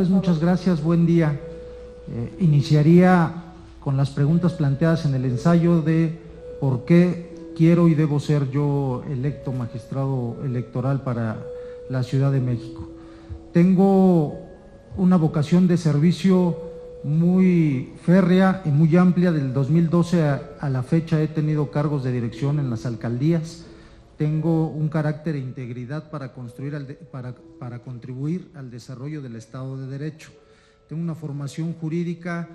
tardes, muchas gracias, buen día. Iniciaría con las preguntas planteadas en el ensayo de por qué quiero y debo ser yo electo magistrado electoral para la Ciudad de México. Tengo una vocación de servicio muy férrea y muy amplia. Del 2012 a la fecha he tenido cargos de dirección en las alcaldías. Tengo un carácter e integridad para contribuir al desarrollo del Estado de Derecho. Tengo una formación jurídica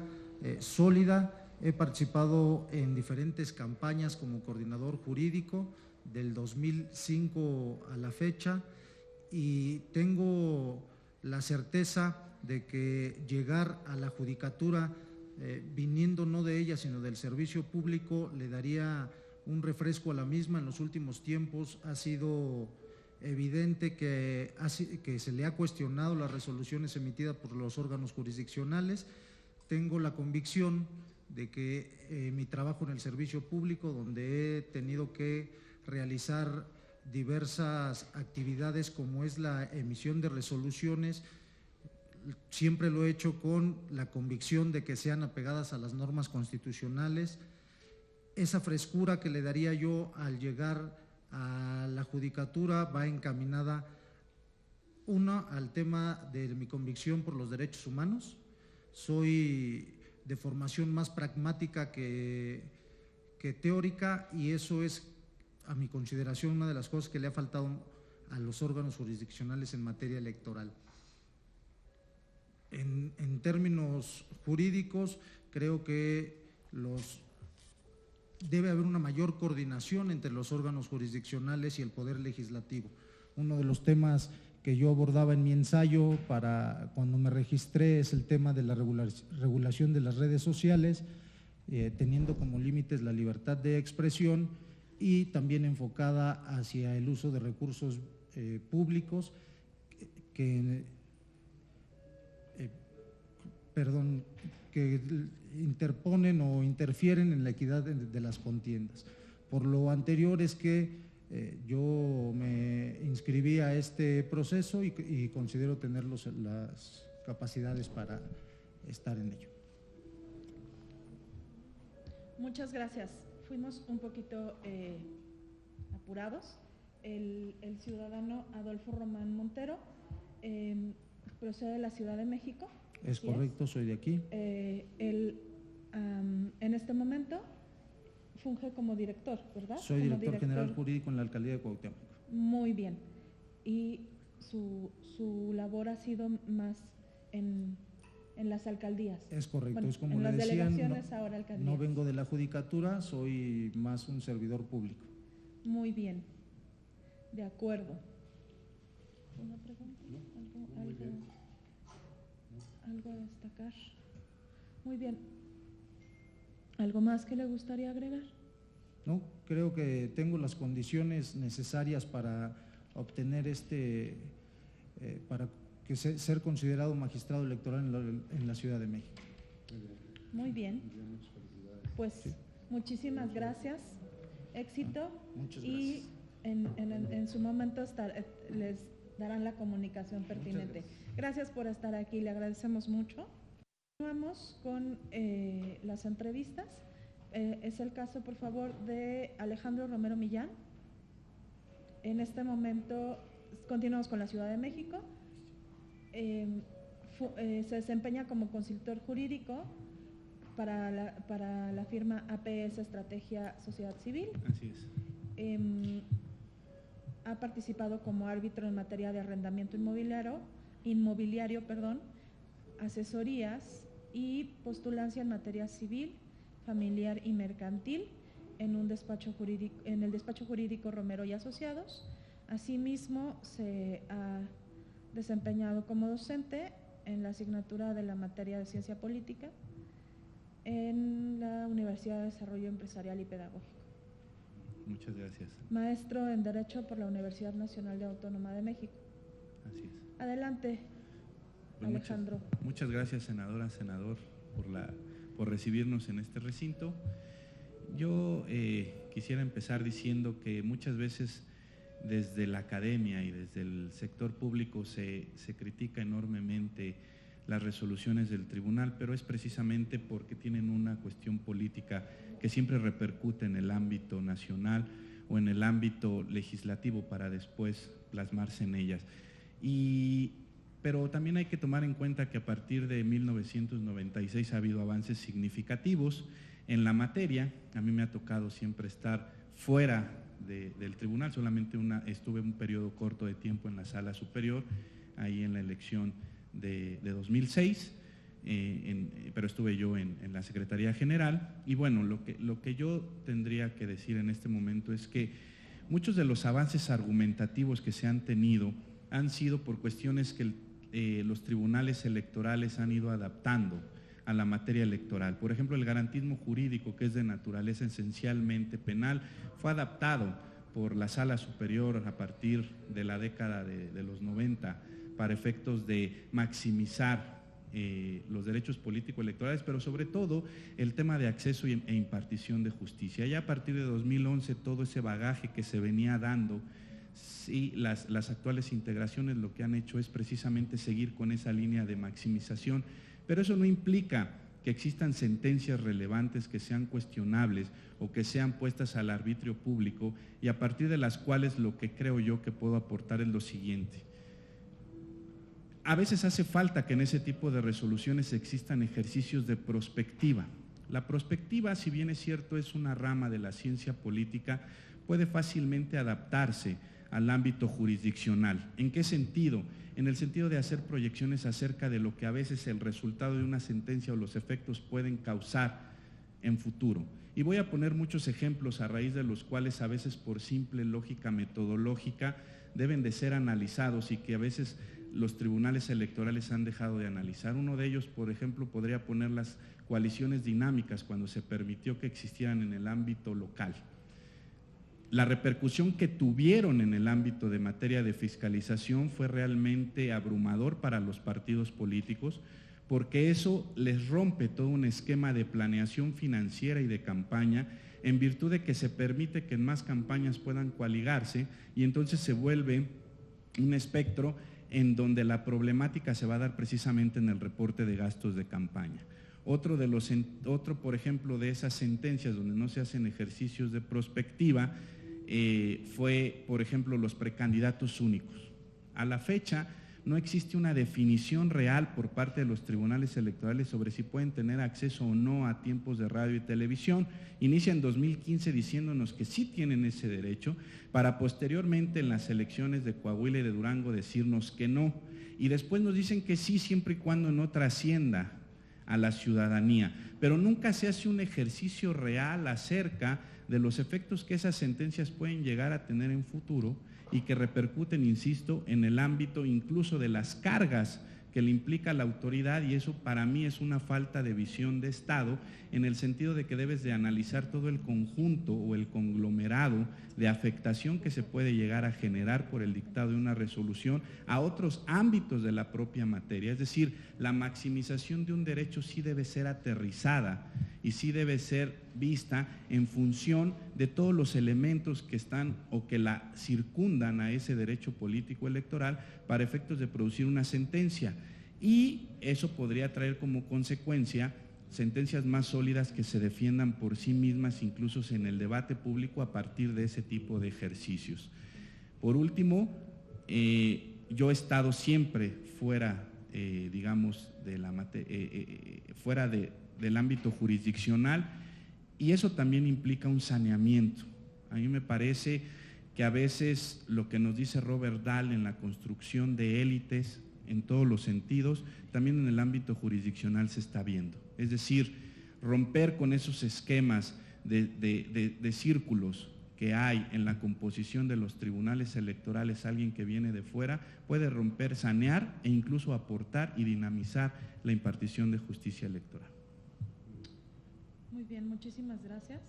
sólida. He participado en diferentes campañas como coordinador jurídico del 2005 a la fecha y tengo la certeza de que llegar a la judicatura, viniendo no de ella sino del servicio público, le daría un refresco a la misma. En los últimos tiempos ha sido evidente que se le ha cuestionado las resoluciones emitidas por los órganos jurisdiccionales. Tengo la convicción de que mi trabajo en el servicio público, donde he tenido que realizar diversas actividades como es la emisión de resoluciones, siempre lo he hecho con la convicción de que sean apegadas a las normas constitucionales. Esa frescura que le daría yo al llegar a la judicatura va encaminada, una, al tema de mi convicción por los derechos humanos. Soy de formación más pragmática que teórica, y eso es, a mi consideración, una de las cosas que le ha faltado a los órganos jurisdiccionales en materia electoral. En términos jurídicos, creo que debe haber una mayor coordinación entre los órganos jurisdiccionales y el Poder Legislativo. Uno de los temas que yo abordaba en mi ensayo para cuando me registré es el tema de la regulación de las redes sociales, teniendo como límites la libertad de expresión y también enfocada hacia el uso de recursos públicos que interponen o interfieren en la equidad de las contiendas. Por lo anterior es que yo me inscribí a este proceso y considero tener las capacidades para estar en ello. Muchas gracias. Fuimos un poquito apurados. El ciudadano Adolfo Román Montero procede de la Ciudad de México. Es correcto, soy de aquí. Él en este momento funge como director, ¿verdad? Soy director general jurídico en la alcaldía de Cuauhtémoc. Muy bien. Y su labor ha sido más en las alcaldías. Es correcto, bueno, es como en le las decían, delegaciones, ahora alcaldías. No vengo de la judicatura, soy más un servidor público. Muy bien, de acuerdo. ¿Una pregunta? ¿Algo a destacar? Muy bien. ¿Algo más que le gustaría agregar? No, creo que tengo las condiciones necesarias para obtener para ser considerado magistrado electoral en la Ciudad de México. Muy bien. Pues sí. Muchísimas gracias. Éxito. Muchas gracias. Y en su momento les darán la comunicación pertinente. Gracias por estar aquí, le agradecemos mucho. Continuamos con las entrevistas. Es el caso, por favor, de Alejandro Romero Millán. En este momento continuamos con la Ciudad de México. Se desempeña como consultor jurídico para la firma APS Estrategia Sociedad Civil. Así es. Ha participado como árbitro en materia de arrendamiento inmobiliario, asesorías y postulancia en materia civil, familiar y mercantil en el despacho jurídico Romero y Asociados. Asimismo, se ha desempeñado como docente en la asignatura de la materia de Ciencia Política en la Universidad de Desarrollo Empresarial y Pedagógico. Muchas gracias. Maestro en Derecho por la Universidad Nacional Autónoma de México. Así es. Adelante, pues Alejandro. Muchas gracias, senadora, senador, por recibirnos en este recinto. Yo quisiera empezar diciendo que muchas veces desde la academia y desde el sector público se critica enormemente las resoluciones del tribunal, pero es precisamente porque tienen una cuestión política que siempre repercute en el ámbito nacional o en el ámbito legislativo para después plasmarse en ellas. Pero también hay que tomar en cuenta que a partir de 1996 ha habido avances significativos en la materia. A mí me ha tocado siempre estar fuera del tribunal, solamente estuve un periodo corto de tiempo en la sala superior, ahí en la elección de 2006, pero estuve yo en la Secretaría General. Y bueno, lo que yo tendría que decir en este momento es que muchos de los avances argumentativos que se han tenido han sido por cuestiones que los tribunales electorales han ido adaptando a la materia electoral. Por ejemplo, el garantismo jurídico, que es de naturaleza esencialmente penal, fue adaptado por la Sala Superior a partir de la década de los 90 para efectos de maximizar los derechos político-electorales, pero sobre todo el tema de acceso e impartición de justicia. Ya a partir de 2011 todo ese bagaje que se venía dando, sí, las actuales integraciones lo que han hecho es precisamente seguir con esa línea de maximización, pero eso no implica que existan sentencias relevantes que sean cuestionables o que sean puestas al arbitrio público, y a partir de las cuales lo que creo yo que puedo aportar es lo siguiente. A veces hace falta que en ese tipo de resoluciones existan ejercicios de prospectiva. La prospectiva, si bien es cierto, es una rama de la ciencia política, puede fácilmente adaptarse al ámbito jurisdiccional. ¿En qué sentido? En el sentido de hacer proyecciones acerca de lo que a veces el resultado de una sentencia o los efectos pueden causar en futuro. Y voy a poner muchos ejemplos a raíz de los cuales a veces por simple lógica metodológica deben de ser analizados y que a veces los tribunales electorales han dejado de analizar. Uno de ellos, por ejemplo, podría poner las coaliciones dinámicas cuando se permitió que existieran en el ámbito local. La repercusión que tuvieron en el ámbito de materia de fiscalización fue realmente abrumador para los partidos políticos, porque eso les rompe todo un esquema de planeación financiera y de campaña, en virtud de que se permite que en más campañas puedan coaligarse, y entonces se vuelve un espectro en donde la problemática se va a dar precisamente en el reporte de gastos de campaña. Otro, por ejemplo, de esas sentencias donde no se hacen ejercicios de prospectiva fue, por ejemplo, los precandidatos únicos. A la fecha no existe una definición real por parte de los tribunales electorales sobre si pueden tener acceso o no a tiempos de radio y televisión. Inicia en 2015 diciéndonos que sí tienen ese derecho, para posteriormente en las elecciones de Coahuila y de Durango decirnos que no. Y después nos dicen que sí, siempre y cuando no trascienda a la ciudadanía, pero nunca se hace un ejercicio real acerca de los efectos que esas sentencias pueden llegar a tener en futuro y que repercuten, insisto, en el ámbito incluso de las cargas que le implica la autoridad, y eso para mí es una falta de visión de Estado, en el sentido de que debes de analizar todo el conjunto o el conglomerado de afectación que se puede llegar a generar por el dictado de una resolución a otros ámbitos de la propia materia. Es decir, la maximización de un derecho sí debe ser aterrizada y sí debe ser vista en función de todos los elementos que están o que la circundan a ese derecho político electoral para efectos de producir una sentencia, y eso podría traer como consecuencia sentencias más sólidas que se defiendan por sí mismas, incluso en el debate público, a partir de ese tipo de ejercicios. Por último, yo he estado siempre fuera, digamos, fuera del ámbito jurisdiccional, y eso también implica un saneamiento. A mí me parece que a veces lo que nos dice Robert Dahl en la construcción de élites en todos los sentidos, también en el ámbito jurisdiccional se está viendo. Es decir, romper con esos esquemas de círculos que hay en la composición de los tribunales electorales. Alguien que viene de fuera puede romper, sanear e incluso aportar y dinamizar la impartición de justicia electoral. Muy bien, muchísimas gracias.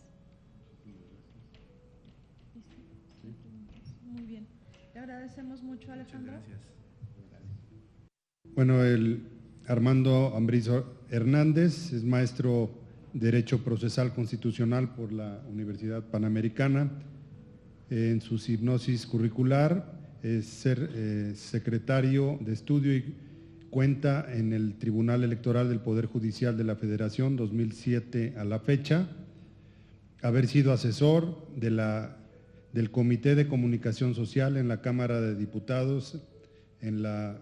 Muy bien, le agradecemos mucho, Alejandro. Muchas gracias. Bueno, el Armando Ambrizo Hernández es maestro de Derecho Procesal Constitucional por la Universidad Panamericana. En su hipnosis curricular es ser secretario de Estudio y cuenta en el Tribunal Electoral del Poder Judicial de la Federación 2007 a la fecha, haber sido asesor del Comité de Comunicación Social en la Cámara de Diputados en la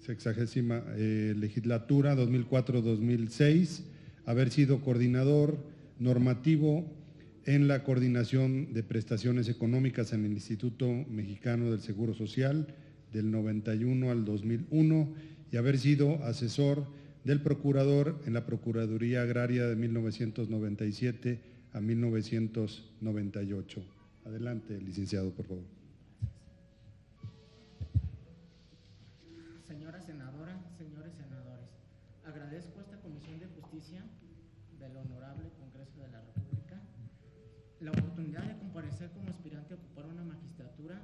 60ª legislatura 2004-2006, haber sido coordinador normativo en la coordinación de prestaciones económicas en el Instituto Mexicano del Seguro Social del 91 al 2001 y haber sido asesor del procurador en la Procuraduría Agraria de 1997 a 1998. Adelante, licenciado, por favor. Señora senadora, señores senadores, agradezco a esta Comisión de Justicia del Honorable Congreso de la República la oportunidad de comparecer como aspirante a ocupar una magistratura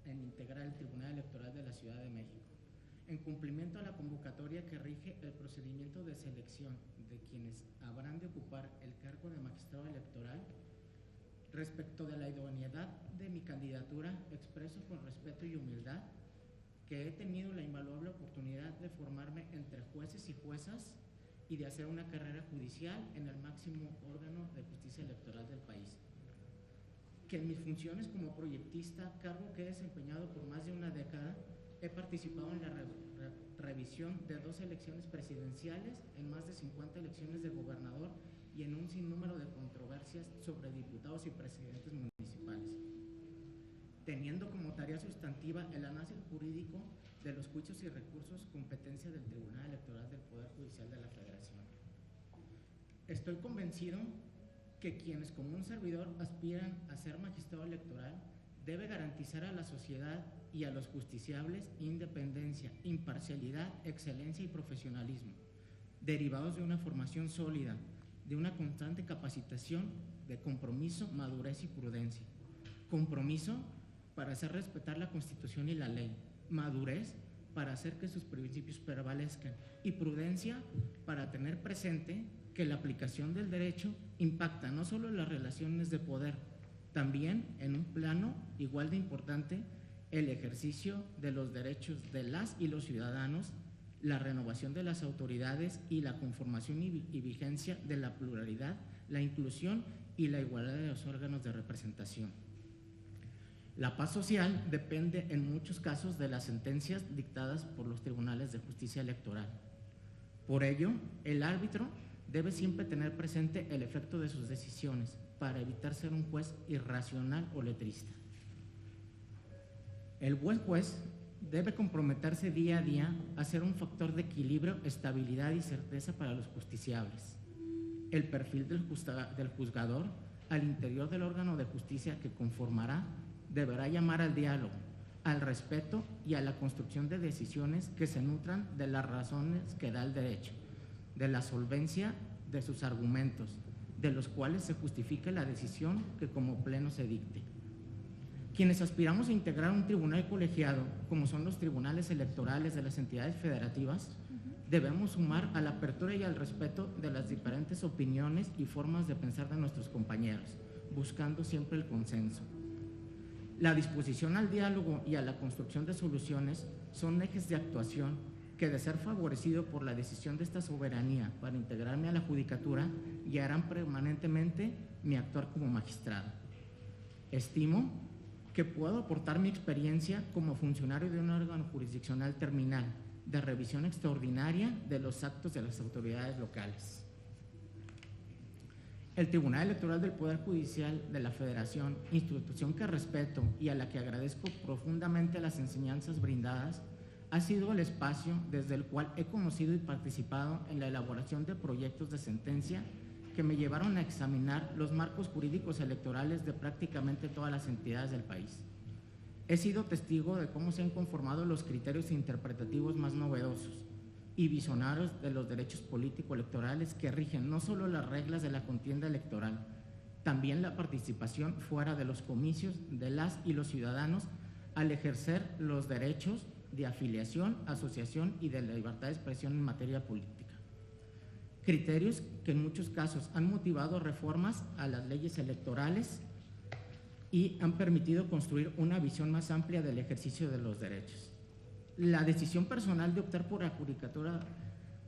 en integrar el Tribunal Electoral de la Ciudad de México, en cumplimiento a la convocatoria que rige el procedimiento de selección de quienes habrán de ocupar el cargo de magistrado electoral. Respecto de la idoneidad de mi candidatura, expreso con respeto y humildad que he tenido la invaluable oportunidad de formarme entre jueces y juezas y de hacer una carrera judicial en el máximo órgano de justicia electoral del país. Que en mis funciones como proyectista, cargo que he desempeñado por más de una década, he participado en la revisión de 2 elecciones presidenciales, en más de 50 elecciones de gobernador y en un sinnúmero de controversias sobre diputados y presidentes municipales, teniendo como tarea sustantiva el análisis jurídico de los juicios y recursos, competencia del Tribunal Electoral del Poder Judicial de la Federación. Estoy convencido que quienes como un servidor aspiran a ser magistrado electoral debe garantizar a la sociedad y a los justiciables independencia, imparcialidad, excelencia y profesionalismo, derivados de una formación sólida, de una constante capacitación, de compromiso, madurez y prudencia. Compromiso para hacer respetar la Constitución y la ley, madurez para hacer que sus principios prevalezcan y prudencia para tener presente que la aplicación del derecho impacta no solo en las relaciones de poder, también en un plano igual de importante el ejercicio de los derechos de las y los ciudadanos, la renovación de las autoridades y la conformación y vigencia de la pluralidad, la inclusión y la igualdad de los órganos de representación. La paz social depende en muchos casos de las sentencias dictadas por los tribunales de justicia electoral. Por ello, el árbitro debe siempre tener presente el efecto de sus decisiones para evitar ser un juez irracional o letrista. El buen juez debe comprometerse día a día a ser un factor de equilibrio, estabilidad y certeza para los justiciables. El perfil del juzgador al interior del órgano de justicia que conformará deberá llamar al diálogo, al respeto y a la construcción de decisiones que se nutran de las razones que da el derecho, de la solvencia de sus argumentos, de los cuales se justifique la decisión que como pleno se dicte. Quienes aspiramos a integrar un tribunal colegiado, como son los tribunales electorales de las entidades federativas, debemos sumar a la apertura y al respeto de las diferentes opiniones y formas de pensar de nuestros compañeros, buscando siempre el consenso. La disposición al diálogo y a la construcción de soluciones son ejes de actuación que, de ser favorecido por la decisión de esta soberanía para integrarme a la judicatura, guiarán permanentemente mi actuar como magistrado. Estimo que puedo aportar mi experiencia como funcionario de un órgano jurisdiccional terminal de revisión extraordinaria de los actos de las autoridades locales. El Tribunal Electoral del Poder Judicial de la Federación, institución que respeto y a la que agradezco profundamente las enseñanzas brindadas, ha sido el espacio desde el cual he conocido y participado en la elaboración de proyectos de sentencia que me llevaron a examinar los marcos jurídicos electorales de prácticamente todas las entidades del país. He sido testigo de cómo se han conformado los criterios interpretativos más novedosos y visionarios de los derechos político-electorales que rigen no solo las reglas de la contienda electoral, también la participación fuera de los comicios de las y los ciudadanos al ejercer los derechos de afiliación, asociación y de la libertad de expresión en materia política. Criterios que en muchos casos han motivado reformas a las leyes electorales y han permitido construir una visión más amplia del ejercicio de los derechos. La decisión personal de optar por la judicatura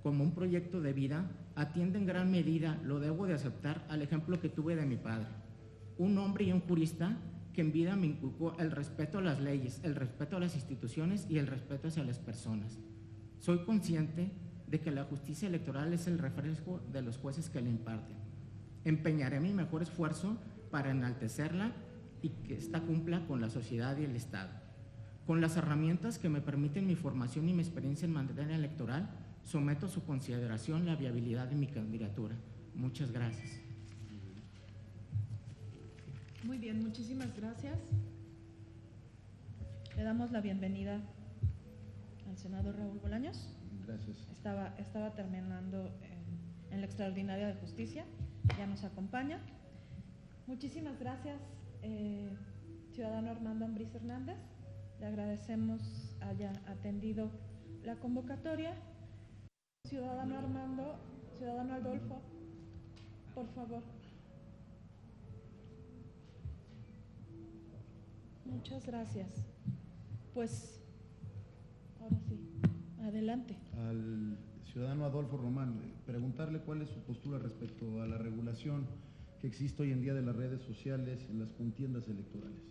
como un proyecto de vida atiende en gran medida, lo debo de aceptar, al ejemplo que tuve de mi padre, un hombre y un jurista que en vida me inculcó el respeto a las leyes, el respeto a las instituciones y el respeto hacia las personas. Soy consciente de que la justicia electoral es el reflejo de los jueces que la imparten. Empeñaré mi mejor esfuerzo para enaltecerla y que ésta cumpla con la sociedad y el Estado. Con las herramientas que me permiten mi formación y mi experiencia en materia electoral, someto a su consideración la viabilidad de mi candidatura. Muchas gracias. Muy bien, muchísimas gracias. Le damos la bienvenida al senador Raúl Bolaños. Gracias. Estaba terminando en la Extraordinaria de Justicia, ya nos acompaña. Muchísimas gracias, ciudadano Armando Ambriz Hernández. Le agradecemos haya atendido la convocatoria. Ciudadano Armando, ciudadano Adolfo, por favor. Muchas gracias. Pues, ahora sí, adelante. Al ciudadano Adolfo Román, preguntarle cuál es su postura respecto a la regulación que existe hoy en día de las redes sociales en las contiendas electorales.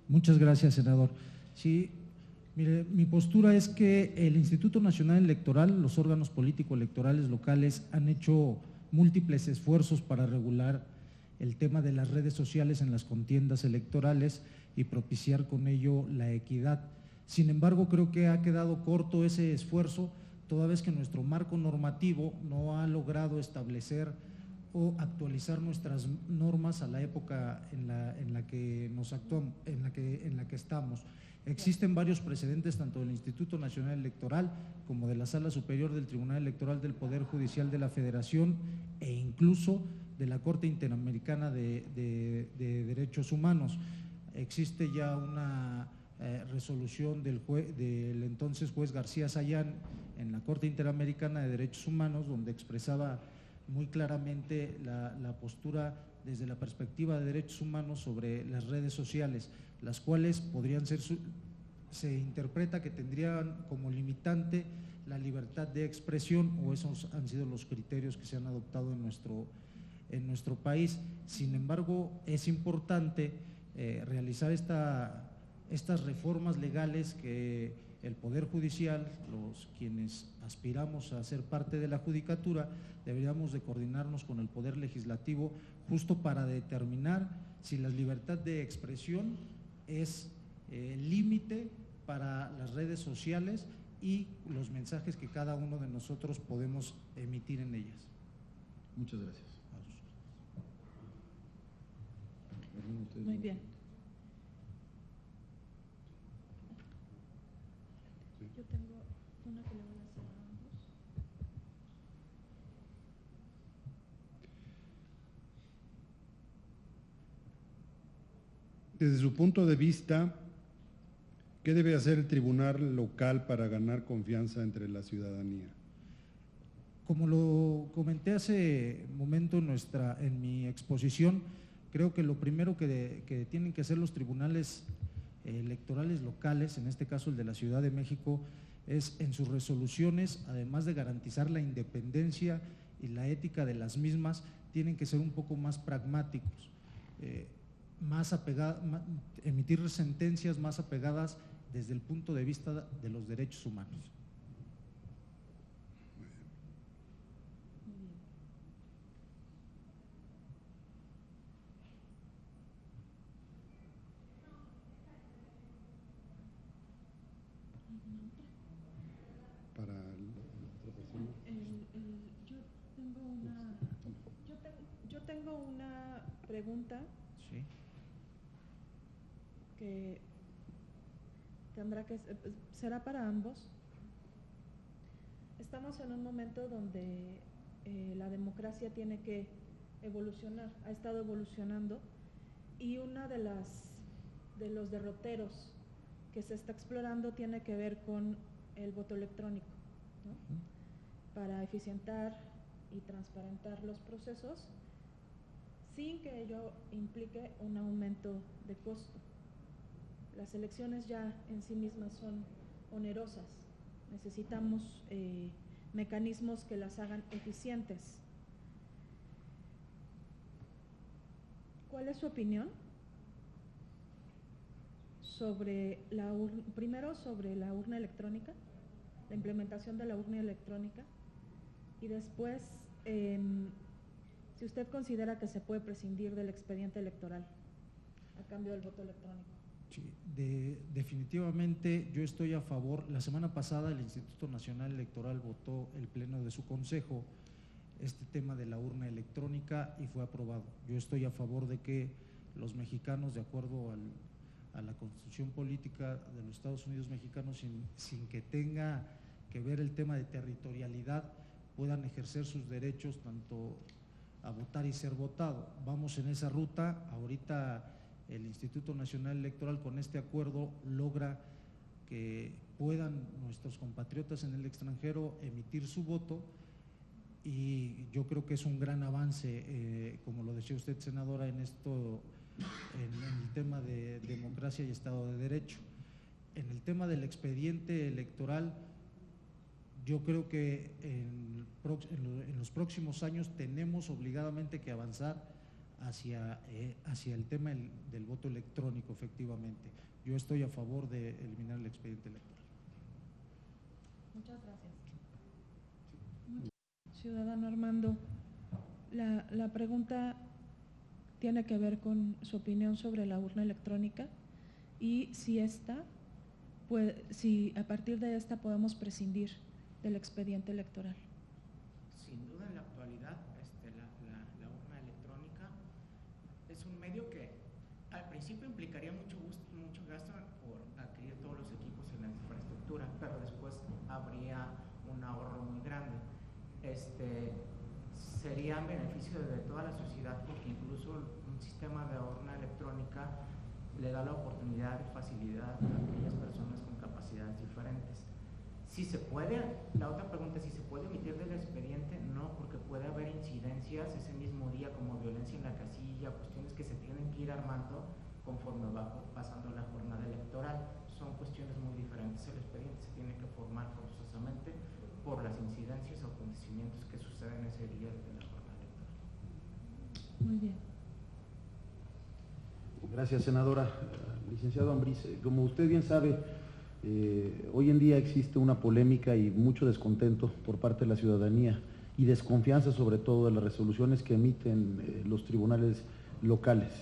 Muchas gracias, senador. Sí, mire, mi postura es que el Instituto Nacional Electoral, los órganos político-electorales locales han hecho múltiples esfuerzos para regular el tema de las redes sociales en las contiendas electorales y propiciar con ello la equidad. Sin embargo, creo que ha quedado corto ese esfuerzo, toda vez que nuestro marco normativo no ha logrado establecer o actualizar nuestras normas a la época en la que nos actuamos, en la que estamos. Existen varios precedentes, tanto del Instituto Nacional Electoral como de la Sala Superior del Tribunal Electoral del Poder Judicial de la Federación e incluso de la Corte Interamericana de Derechos Humanos. Existe ya una resolución del entonces juez García Sayán en la Corte Interamericana de Derechos Humanos, donde expresaba muy claramente la postura desde la perspectiva de derechos humanos sobre las redes sociales, las cuales podrían ser, se interpreta que tendrían como limitante la libertad de expresión, o esos han sido los criterios que se han adoptado en nuestro país. Sin embargo, es importante realizar estas reformas legales que el Poder Judicial, quienes aspiramos a ser parte de la judicatura, deberíamos de coordinarnos con el Poder Legislativo justo para determinar si la libertad de expresión es límite para las redes sociales y los mensajes que cada uno de nosotros podemos emitir en ellas. Muchas gracias. Muy bien. Yo tengo una que le voy a hacer a ambos. Desde su punto de vista, ¿qué debe hacer el tribunal local para ganar confianza entre la ciudadanía? Como lo comenté hace un momento en mi exposición, creo que lo primero que tienen que hacer los tribunales electorales locales, en este caso el de la Ciudad de México, es en sus resoluciones, además de garantizar la independencia y la ética de las mismas, tienen que ser un poco más pragmáticos, emitir sentencias más apegadas desde el punto de vista de los derechos humanos. Yo tengo una pregunta. Sí. Que será para ambos. Estamos en un momento donde la democracia tiene que evolucionar, ha estado evolucionando, y una de los derroteros que se está explorando tiene que ver con el voto electrónico, ¿no? Para eficientar y transparentar los procesos sin que ello implique un aumento de costo. Las elecciones ya en sí mismas son onerosas. Necesitamos mecanismos que las hagan eficientes. ¿Cuál es su opinión sobre primero sobre la urna electrónica, la implementación de la urna electrónica, y después si usted considera que se puede prescindir del expediente electoral a cambio del voto electrónico? Sí, definitivamente yo estoy a favor. La semana pasada el Instituto Nacional Electoral votó el pleno de su consejo este tema de la urna electrónica y fue aprobado. Yo estoy a favor de que los mexicanos, de acuerdo a la Constitución Política de los Estados Unidos mexicanos, sin que tenga que ver el tema de territorialidad, puedan ejercer sus derechos tanto a votar y ser votado. Vamos en esa ruta. Ahorita el Instituto Nacional Electoral con este acuerdo logra que puedan nuestros compatriotas en el extranjero emitir su voto, y yo creo que es un gran avance, como lo decía usted, senadora, en esto, en el tema de democracia y Estado de Derecho. En el tema del expediente electoral, yo creo que en los próximos años tenemos obligadamente que avanzar hacia el tema del voto electrónico, efectivamente. Yo estoy a favor de eliminar el expediente electoral. Muchas gracias. Ciudadano Armando, la pregunta tiene que ver con su opinión sobre la urna electrónica y si a partir de esta podemos prescindir del expediente electoral. Sin duda, en la actualidad, la urna electrónica es un medio que al principio implicaría mucho gasto por adquirir todos los equipos en la infraestructura, pero después habría un ahorro muy grande. Sería en beneficio de toda la sociedad, porque incluso un sistema de urna electrónica le da la oportunidad y facilidad a aquellas personas con capacidades diferentes. Si se puede, la otra pregunta es si se puede omitir del expediente. No, porque puede haber incidencias ese mismo día, como violencia en la casilla, cuestiones que se tienen que ir armando conforme va pasando la jornada electoral. Son cuestiones muy diferentes. El expediente se tiene que formar forzosamente por las incidencias o acontecimientos que suceden ese día de la jornada electoral. Muy bien. Gracias, senadora. Licenciado Ambriz, como usted bien sabe, hoy en día existe una polémica y mucho descontento por parte de la ciudadanía y desconfianza sobre todo de las resoluciones que emiten los tribunales locales,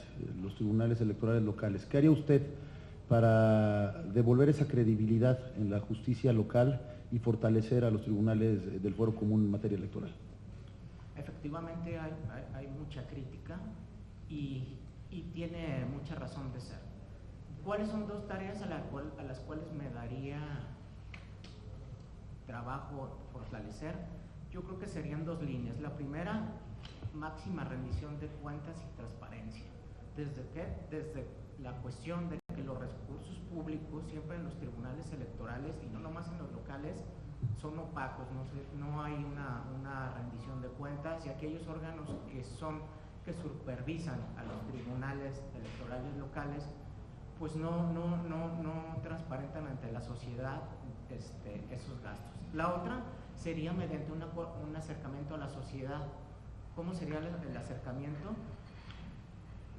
los tribunales electorales locales. ¿Qué haría usted para devolver esa credibilidad en la justicia local y fortalecer a los tribunales del Fuero Común en materia electoral? Efectivamente hay mucha crítica y tiene mucha razón de ser. ¿Cuáles son dos tareas a las cuales me daría trabajo fortalecer? Yo creo que serían dos líneas. La primera, máxima rendición de cuentas y transparencia. Desde la cuestión de que los recursos públicos siempre en los tribunales electorales, y no nomás en los locales, son opacos, no hay una rendición de cuentas, y aquellos órganos que supervisan a los tribunales electorales locales, pues no transparentan ante la sociedad esos gastos. La otra sería mediante un acercamiento a la sociedad. ¿Cómo sería el acercamiento?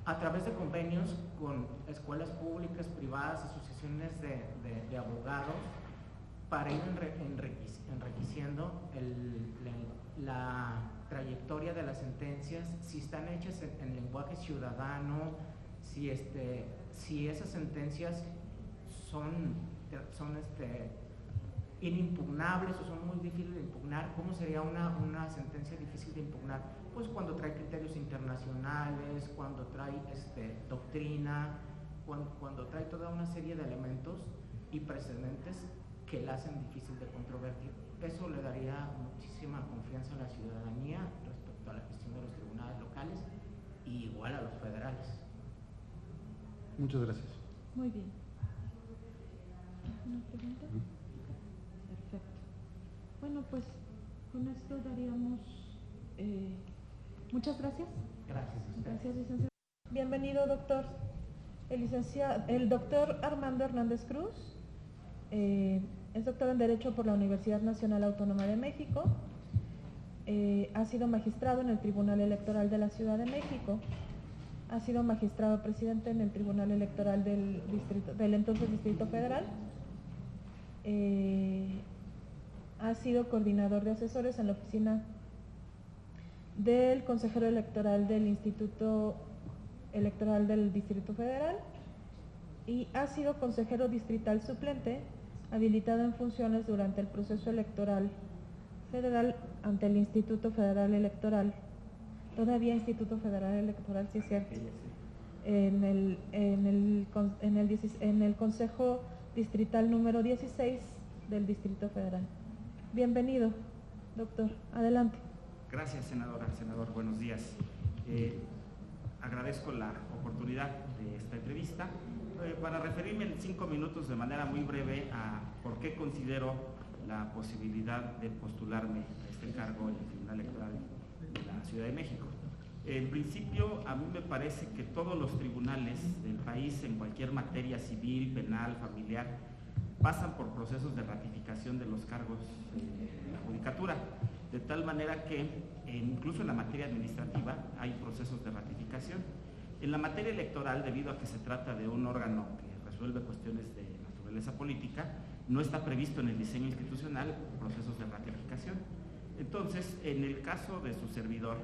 A través de convenios con escuelas públicas, privadas, asociaciones de abogados, para ir enriqueciendo la trayectoria de las sentencias, si están hechas en lenguaje ciudadano, si esas sentencias son inimpugnables o son muy difíciles de impugnar. ¿Cómo sería una sentencia difícil de impugnar? Pues cuando trae criterios internacionales, cuando trae doctrina, cuando trae toda una serie de elementos y precedentes que la hacen difícil de controvertir. Eso le daría muchísima confianza a la ciudadanía respecto a la gestión de los tribunales locales y igual a los federales. Muchas gracias. Muy bien. ¿Una pregunta? Perfecto. Bueno, pues con esto daríamos… muchas gracias. Gracias. Gracias, licenciado. Bienvenido, doctor. El doctor Armando Hernández Cruz Es doctor en Derecho por la Universidad Nacional Autónoma de México. Ha sido magistrado en el Tribunal Electoral de la Ciudad de México. Ha sido magistrado presidente en el Tribunal Electoral del entonces Distrito Federal. Ha sido coordinador de asesores en la oficina del consejero electoral del Instituto Electoral del Distrito Federal y ha sido consejero distrital suplente habilitado en funciones durante el proceso electoral federal ante el Instituto Federal Electoral. Todavía Instituto Federal Electoral, sí es cierto. En el Consejo Distrital número 16 del Distrito Federal. Bienvenido, doctor. Adelante. Gracias, senadora. Senador, buenos días. Agradezco la oportunidad de esta entrevista para referirme en 5 minutos de manera muy breve a por qué considero la posibilidad de postularme a este cargo en el Tribunal Electoral de la Ciudad de México. En principio, a mí me parece que todos los tribunales del país, en cualquier materia civil, penal, familiar, pasan por procesos de ratificación de los cargos de la judicatura, de tal manera que incluso en la materia administrativa hay procesos de ratificación. En la materia electoral, debido a que se trata de un órgano que resuelve cuestiones de naturaleza política, no está previsto en el diseño institucional procesos de ratificación. Entonces, en el caso de su servidor,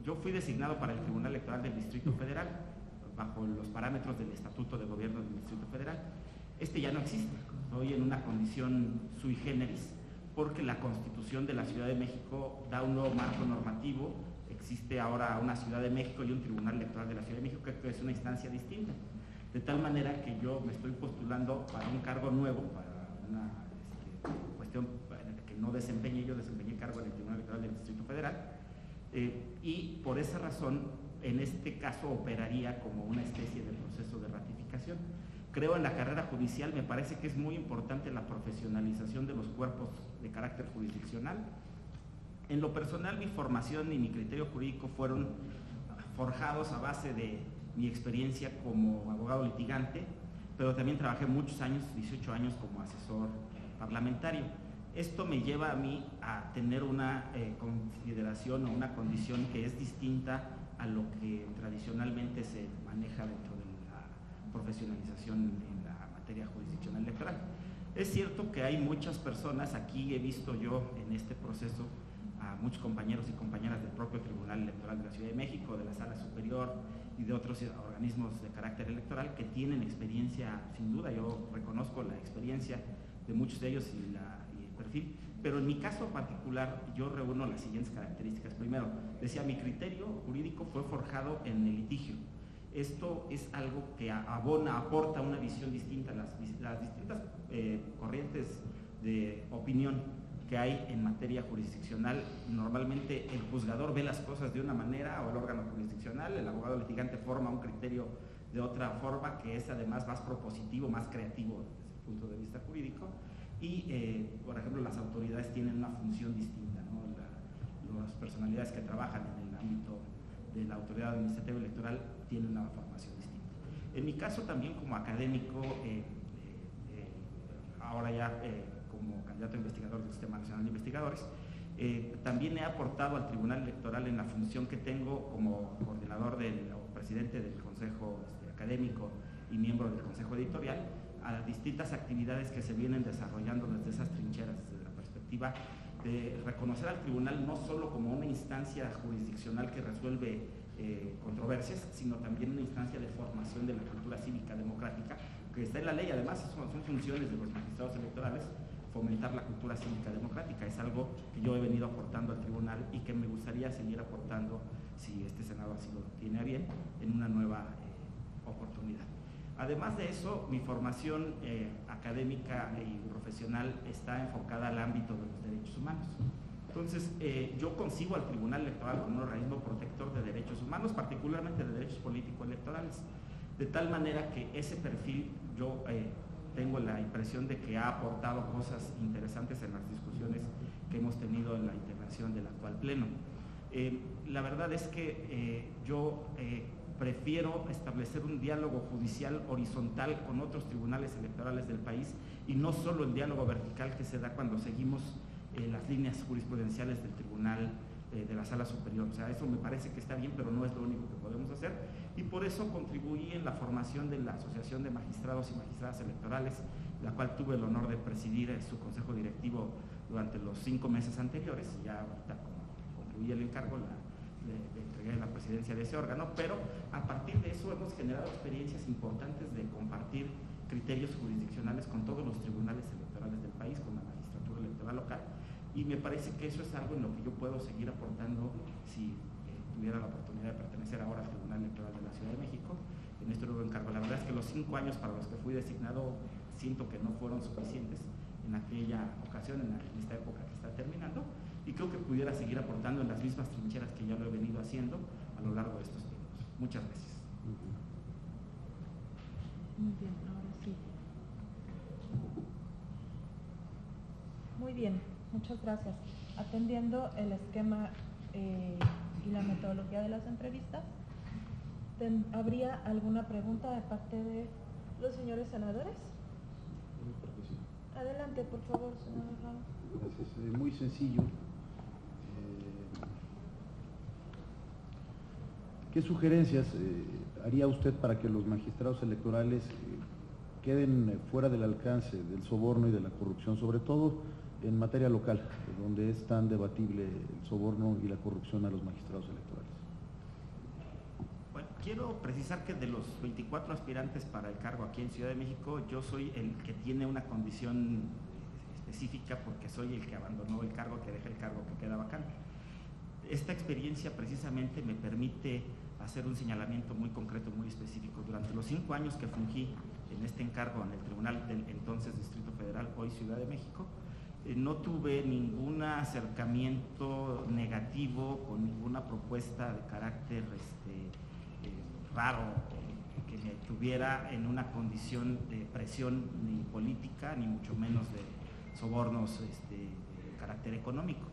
yo fui designado para el Tribunal Electoral del Distrito Federal, bajo los parámetros del Estatuto de Gobierno del Distrito Federal. Este ya no existe, estoy en una condición sui generis, porque la Constitución de la Ciudad de México da un nuevo marco normativo. Existe ahora una Ciudad de México y un Tribunal Electoral de la Ciudad de México, que es una instancia distinta. De tal manera que yo me estoy postulando para un cargo nuevo, para una cuestión que no desempeñé, yo desempeñé cargo en el Tribunal Electoral del Distrito Federal, y por esa razón, en este caso, operaría como una especie de proceso de ratificación. Creo en la carrera judicial, me parece que es muy importante la profesionalización de los cuerpos de carácter jurisdiccional. En lo personal, mi formación y mi criterio jurídico fueron forjados a base de mi experiencia como abogado litigante, pero también trabajé muchos años, 18 años, como asesor parlamentario. Esto me lleva a mí a tener una consideración o una condición que es distinta a lo que tradicionalmente se maneja dentro de la profesionalización en la materia jurisdiccional electoral. Es cierto que hay muchas personas, aquí he visto yo en este proceso a muchos compañeros y compañeras del propio Tribunal Electoral de la Ciudad de México, de la Sala Superior y de otros organismos de carácter electoral que tienen experiencia, sin duda, yo reconozco la experiencia de muchos de ellos y el perfil, pero en mi caso particular yo reúno las siguientes características. Primero, decía, mi criterio jurídico fue forjado en el litigio. Esto es algo que aporta una visión distinta a las distintas corrientes de opinión que hay en materia jurisdiccional. Normalmente el juzgador ve las cosas de una manera, o el órgano jurisdiccional, el abogado litigante forma un criterio de otra forma, que es además más propositivo, más creativo desde el punto de vista jurídico, y por ejemplo las autoridades tienen una función distinta, ¿no? Las personalidades que trabajan en el ámbito de la autoridad administrativa electoral tienen una formación distinta. En mi caso también como académico, ahora ya como candidato a investigador del Sistema Nacional de Investigadores, también he aportado al Tribunal Electoral en la función que tengo como coordinador o presidente del Consejo Académico y miembro del Consejo Editorial, a las distintas actividades que se vienen desarrollando desde esas trincheras, desde la perspectiva de reconocer al tribunal no solo como una instancia jurisdiccional que resuelve controversias, sino también una instancia de formación de la cultura cívica democrática, que está en la ley. Además son funciones de los magistrados electorales fomentar la cultura cívica democrática. Es algo que yo he venido aportando al tribunal y que me gustaría seguir aportando, si este Senado así lo tiene a bien, en una nueva oportunidad. Además de eso, mi formación académica y profesional está enfocada al ámbito de los derechos humanos. Entonces, yo concibo al Tribunal Electoral como un organismo protector de derechos humanos, particularmente de derechos político-electorales, de tal manera que ese perfil yo tengo la impresión de que ha aportado cosas interesantes en las discusiones que hemos tenido en la integración del actual Pleno. La verdad es que yo prefiero establecer un diálogo judicial horizontal con otros tribunales electorales del país y no solo el diálogo vertical que se da cuando seguimos las líneas jurisprudenciales del tribunal de la Sala Superior. O sea, eso me parece que está bien, pero no es lo único que podemos hacer, y por eso contribuí en la formación de la Asociación de Magistrados y Magistradas Electorales, la cual tuve el honor de presidir su consejo directivo durante los 5 meses anteriores. Ya ahorita, como concluí el encargo, le entregué la presidencia de ese órgano, pero a partir de eso hemos generado experiencias importantes de compartir criterios jurisdiccionales con todos los tribunales electorales del país, con la magistratura electoral local, y me parece que eso es algo en lo que yo puedo seguir aportando si tuviera la oportunidad de pertenecer ahora al Tribunal Electoral de la Ciudad de México en este nuevo encargo. La verdad es que los 5 años para los que fui designado siento que no fueron suficientes en aquella ocasión, en esta época que está terminando, y creo que pudiera seguir aportando en las mismas trincheras que ya lo he venido haciendo a lo largo de estos tiempos. Muchas gracias. Muy bien, ahora sí. Muy bien, muchas gracias. Atendiendo el esquema y la metodología de las entrevistas, ¿habría alguna pregunta de parte de los señores senadores? Adelante, por favor, senador Ramos. Gracias. Muy sencillo. ¿Qué sugerencias haría usted para que los magistrados electorales queden fuera del alcance del soborno y de la corrupción, sobre todo en materia local, donde es tan debatible el soborno y la corrupción a los magistrados electorales? Bueno, quiero precisar que de los 24 aspirantes para el cargo aquí en Ciudad de México, yo soy el que tiene una condición específica porque soy el que abandonó el cargo, que deja el cargo que queda vacante. Esta experiencia precisamente me permite hacer un señalamiento muy concreto, muy específico. Durante los 5 años que fungí en este encargo en el Tribunal del entonces Distrito Federal, hoy Ciudad de México, no tuve ningún acercamiento negativo con ninguna propuesta de carácter raro que me tuviera en una condición de presión ni política, ni mucho menos de sobornos de carácter económico.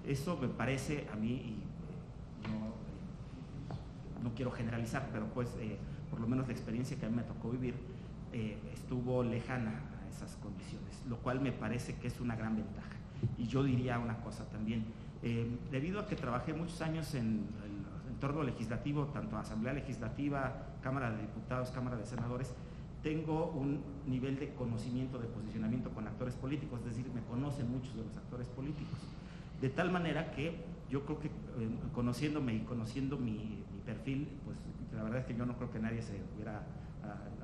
Eso me parece a mí, y no quiero generalizar, pero pues por lo menos la experiencia que a mí me tocó vivir estuvo lejana a esas condiciones, lo cual me parece que es una gran ventaja. Y yo diría una cosa también, debido a que trabajé muchos años en el entorno legislativo, tanto Asamblea Legislativa, Cámara de Diputados, Cámara de Senadores, tengo un nivel de conocimiento, de posicionamiento con actores políticos, es decir, me conocen muchos de los actores políticos. De tal manera que yo creo que conociéndome y conociendo mi perfil, pues la verdad es que yo no creo que nadie se hubiera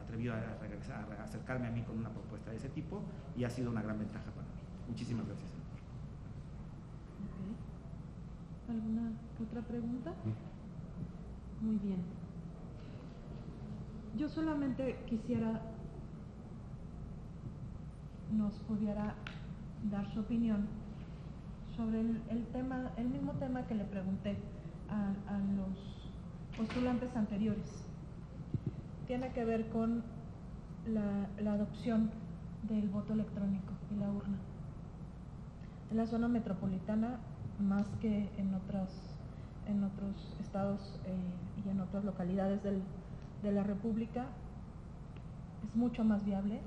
atrevido a acercarme a mí con una propuesta de ese tipo, y ha sido una gran ventaja para mí. Muchísimas gracias. Okay. ¿Alguna otra pregunta? Muy bien. Yo solamente quisiera nos pudiera dar su opinión sobre el mismo tema que le pregunté a los postulantes anteriores. Tiene que ver con la adopción del voto electrónico y la urna. En la zona metropolitana, más que en otros estados y en otras localidades de la República, es mucho más viable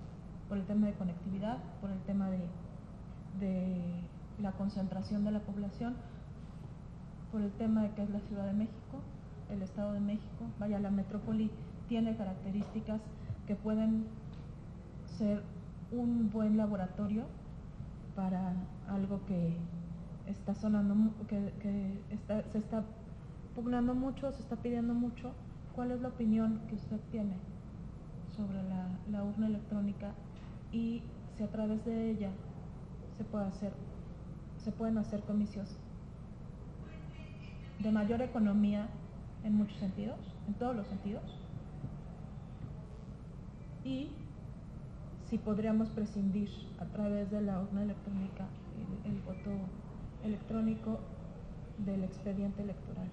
por el tema de conectividad, por el tema de la concentración de la población, por el tema de que es la Ciudad de México, el Estado de México, vaya, la metrópoli tiene características que pueden ser un buen laboratorio para algo que está sonando, se está pugnando mucho, se está pidiendo mucho. ¿Cuál es la opinión que usted tiene sobre la urna electrónica y si a través de ella se pueden hacer comicios de mayor economía en muchos sentidos, en todos los sentidos? Y si podríamos prescindir a través de la urna electrónica, el voto electrónico, del expediente electoral.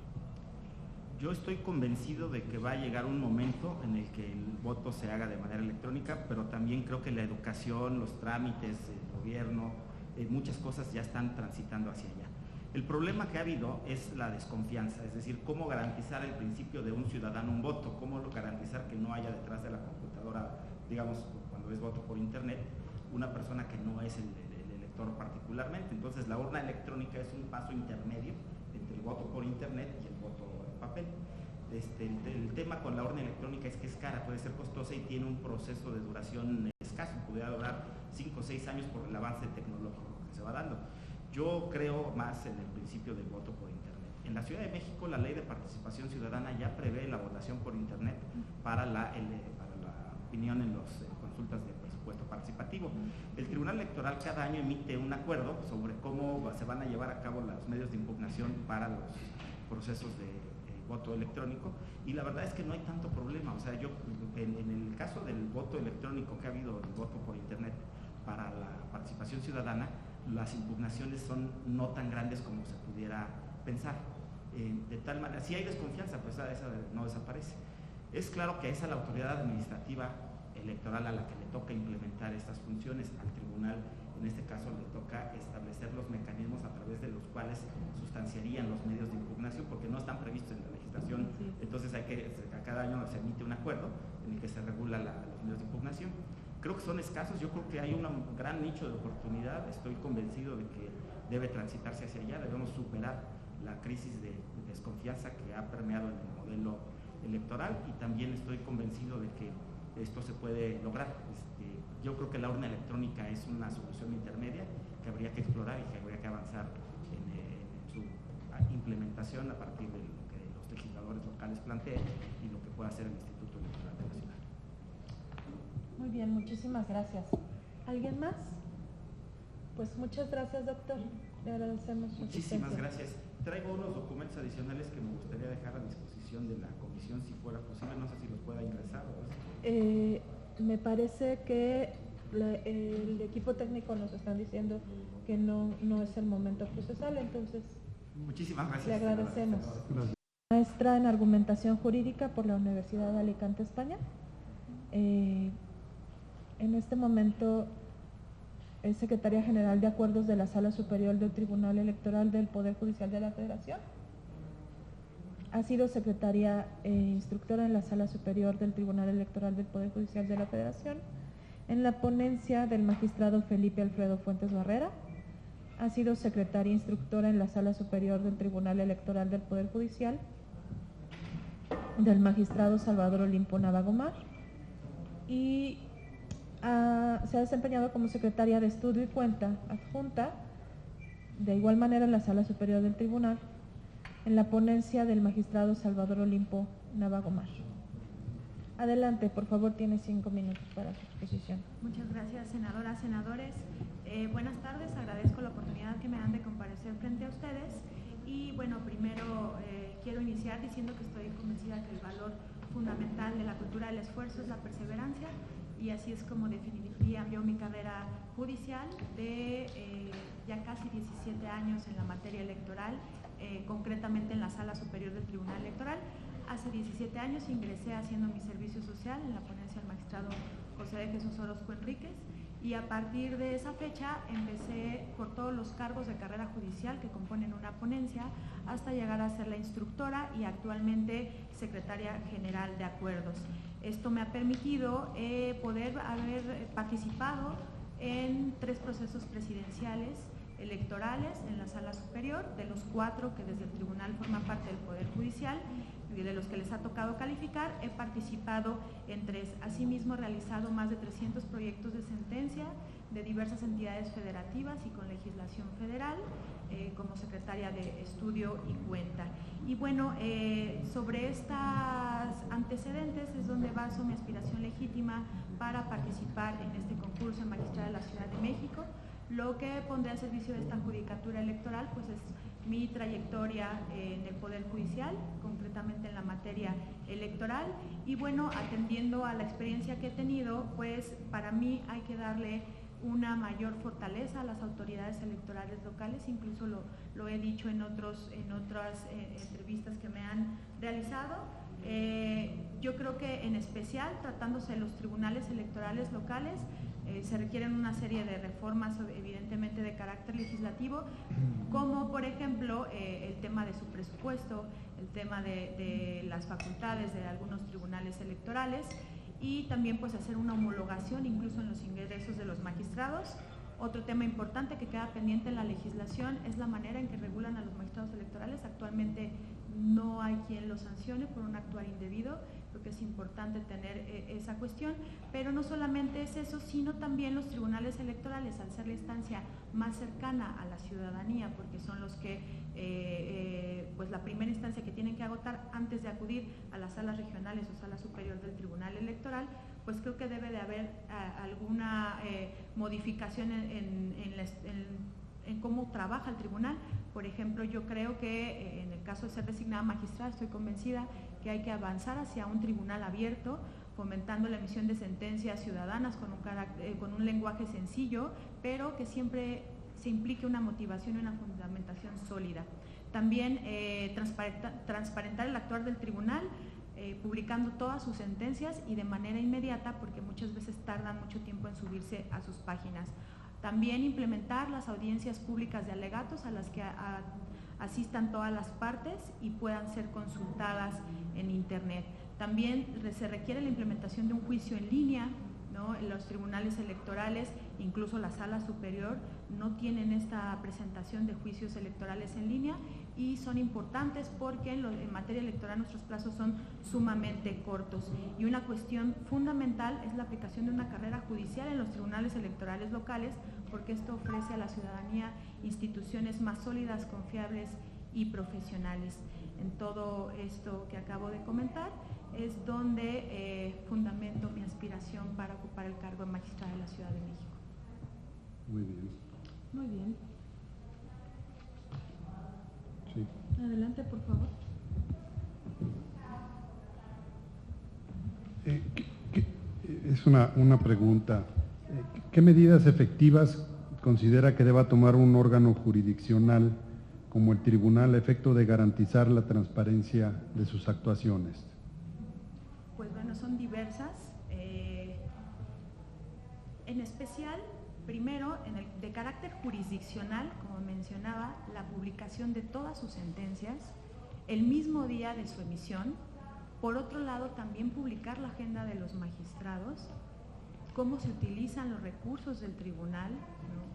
Yo estoy convencido de que va a llegar un momento en el que el voto se haga de manera electrónica, pero también creo que la educación, los trámites, el gobierno, muchas cosas ya están transitando hacia allá. El problema que ha habido es la desconfianza, es decir, cómo garantizar el principio de un ciudadano un voto, cómo garantizar que no haya detrás de la computadora, digamos, cuando es voto por internet, una persona que no es el elector particularmente. Entonces la urna electrónica es un paso intermedio entre el voto por internet y el voto en papel. El tema con la urna electrónica es que es cara, puede ser costosa y tiene un proceso de duración escaso, pudiera durar 5 o 6 años por el avance tecnológico que se va dando. Yo creo más en el principio del voto por internet. En la Ciudad de México la ley de participación ciudadana ya prevé la votación por internet para la opinión en las consultas de presupuesto participativo. El Tribunal Electoral cada año emite un acuerdo sobre cómo se van a llevar a cabo los medios de impugnación para los procesos de voto electrónico, y la verdad es que no hay tanto problema. O sea, yo en el caso del voto electrónico que ha habido, el voto por internet para la participación ciudadana, las impugnaciones son no tan grandes como se pudiera pensar. De tal manera, si hay desconfianza, pues esa no desaparece. Es claro que es a la autoridad administrativa electoral a la que le toca implementar estas funciones. Al tribunal, en este caso, le toca establecer los mecanismos a través de los cuales sustanciarían los medios de impugnación, porque no están previstos en la legislación. Entonces a cada año se emite un acuerdo en el que se regula los medios de impugnación. Creo que son escasos, yo creo que hay un gran nicho de oportunidad. Estoy convencido de que debe transitarse hacia allá, debemos superar la crisis de desconfianza que ha permeado en el modelo electoral, y también estoy convencido de que esto se puede lograr. Yo creo que la urna electrónica es una solución intermedia que habría que explorar y que habría que avanzar en su implementación a partir de lo que los legisladores locales planteen y lo que pueda hacer el Instituto Electoral de la Ciudad. Muy bien, muchísimas gracias. ¿Alguien más? Pues muchas gracias, doctor. Le agradecemos su Muchísimas asistencia. gracias. Traigo unos documentos adicionales que me gustaría dejar a disposición de la comisión, si fuera posible. No sé si los pueda ingresar. Me parece que el equipo técnico nos están diciendo que no es el momento procesal, entonces muchísimas gracias. le agradecemos. Gracias. Maestra en Argumentación Jurídica por la Universidad de Alicante, España. En este momento es Secretaria General de Acuerdos de la Sala Superior del Tribunal Electoral del Poder Judicial de la Federación. Ha sido secretaria e instructora en la Sala Superior del Tribunal Electoral del Poder Judicial de la Federación, en la ponencia del magistrado Felipe Alfredo Fuentes Barrera. Ha sido secretaria e instructora en la Sala Superior del Tribunal Electoral del Poder Judicial del magistrado Salvador Olimpo Navagomar, y se ha desempeñado como secretaria de Estudio y Cuenta adjunta, de igual manera en la Sala Superior del Tribunal, en la ponencia del magistrado Salvador Olimpo Navagomar. Adelante, por favor, tiene 5 minutos para su exposición. Muchas gracias, senadoras, senadores. Buenas tardes, agradezco la oportunidad que me dan de comparecer frente a ustedes. Y bueno, primero quiero iniciar diciendo que estoy convencida que el valor fundamental de la cultura del esfuerzo es la perseverancia, y así es como definiría yo mi carrera judicial de ya casi 17 años en la materia electoral, concretamente en la Sala Superior del Tribunal Electoral. Hace 17 años ingresé haciendo mi servicio social en la ponencia del magistrado José de Jesús Orozco Enríquez, y a partir de esa fecha empecé por todos los cargos de carrera judicial que componen una ponencia, hasta llegar a ser la instructora y actualmente secretaria general de acuerdos. Esto me ha permitido poder haber participado en 3 procesos presidenciales electorales en la Sala Superior, de los 4 que desde el tribunal forman parte del Poder Judicial, y de los que les ha tocado calificar, he participado en 3. Asimismo, he realizado más de 300 proyectos de sentencia de diversas entidades federativas y con legislación federal, como secretaria de Estudio y Cuenta. Y bueno, sobre estos antecedentes es donde baso mi aspiración legítima para participar en este concurso en magistrado de la Ciudad de México. Lo que pondré al servicio de esta judicatura electoral pues es mi trayectoria en el Poder Judicial, concretamente en la materia electoral, y bueno, atendiendo a la experiencia que he tenido, pues para mí hay que darle una mayor fortaleza a las autoridades electorales locales. Incluso lo he dicho en otras entrevistas que me han realizado. Yo creo que en especial, tratándose de los tribunales electorales locales, se requieren una serie de reformas, evidentemente de carácter legislativo, como por ejemplo el tema de su presupuesto, el tema de las facultades de algunos tribunales electorales, y también pues hacer una homologación incluso en los ingresos de los magistrados. Otro tema importante que queda pendiente en la legislación es la manera en que regulan a los magistrados electorales. Actualmente no hay quien los sancione por un actuar indebido. Creo que es importante tener esa cuestión, pero no solamente es eso, sino también los tribunales electorales, al ser la instancia más cercana a la ciudadanía, porque son los que, pues la primera instancia que tienen que agotar antes de acudir a las salas regionales o sala superior del tribunal electoral, pues creo que debe de haber alguna modificación en cómo trabaja el tribunal. Por ejemplo, yo creo que en el caso de ser designada magistrada, estoy convencida que hay que avanzar hacia un tribunal abierto, fomentando la emisión de sentencias ciudadanas con un lenguaje sencillo, pero que siempre se implique una motivación y una fundamentación sólida. También transparentar el actuar del tribunal, publicando todas sus sentencias y de manera inmediata, porque muchas veces tardan mucho tiempo en subirse a sus páginas. También implementar las audiencias públicas de alegatos a las que asistan todas las partes y puedan ser consultadas en internet. También se requiere la implementación de un juicio en línea, ¿no? Los tribunales electorales, incluso la sala superior, no tienen esta presentación de juicios electorales en línea y son importantes porque en materia electoral nuestros plazos son sumamente cortos. Y una cuestión fundamental es la aplicación de una carrera judicial en los tribunales electorales locales, porque esto ofrece a la ciudadanía instituciones más sólidas, confiables y profesionales. En todo esto que acabo de comentar es donde fundamento mi aspiración para ocupar el cargo de magistrada de la Ciudad de México. Muy bien. Muy bien. Sí. Adelante, por favor. Es una pregunta. ¿Qué medidas efectivas considera que deba tomar un órgano jurisdiccional como el tribunal a efecto de garantizar la transparencia de sus actuaciones? Pues bueno, son diversas. En especial, primero, de carácter jurisdiccional, como mencionaba, la publicación de todas sus sentencias el mismo día de su emisión. Por otro lado, también publicar la agenda de los magistrados, cómo se utilizan los recursos del tribunal, ¿no?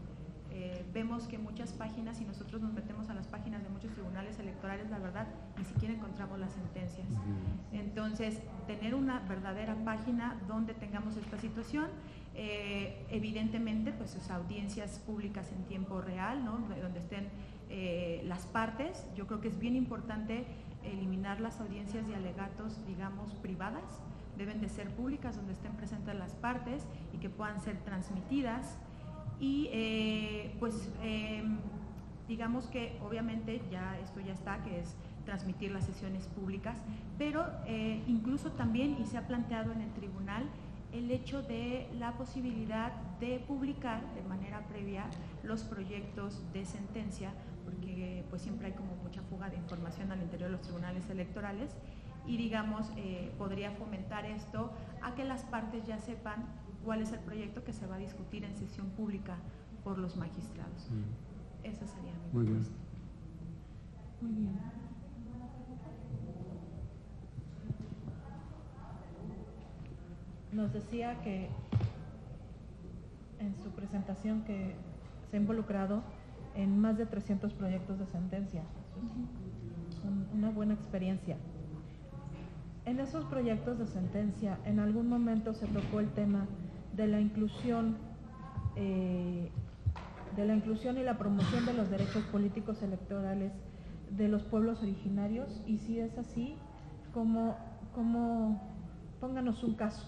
Vemos que muchas páginas, si nosotros nos metemos a las páginas de muchos tribunales electorales, la verdad, ni siquiera encontramos las sentencias. Entonces, tener una verdadera página donde tengamos esta situación, evidentemente, pues sus audiencias públicas en tiempo real, ¿no? Donde estén las partes. Yo creo que es bien importante eliminar las audiencias de alegatos, digamos, privadas. Deben de ser públicas, donde estén presentes las partes y que puedan ser transmitidas. Y digamos que obviamente esto ya está, que es transmitir las sesiones públicas, pero incluso también, y se ha planteado en el tribunal, el hecho de la posibilidad de publicar de manera previa los proyectos de sentencia, porque pues siempre hay como mucha fuga de información al interior de los tribunales electorales, y digamos podría fomentar esto a que las partes ya sepan cuál es el proyecto que se va a discutir en sesión pública por los magistrados. Esa sería mi propuesta. Muy bien. Nos decía que en su presentación que se ha involucrado en más de 300 proyectos de sentencia. Eso es una buena experiencia. En esos proyectos de sentencia, ¿en algún momento se tocó el tema de la inclusión y la promoción de los derechos políticos electorales de los pueblos originarios? Y si es así, ¿cómo pónganos un caso?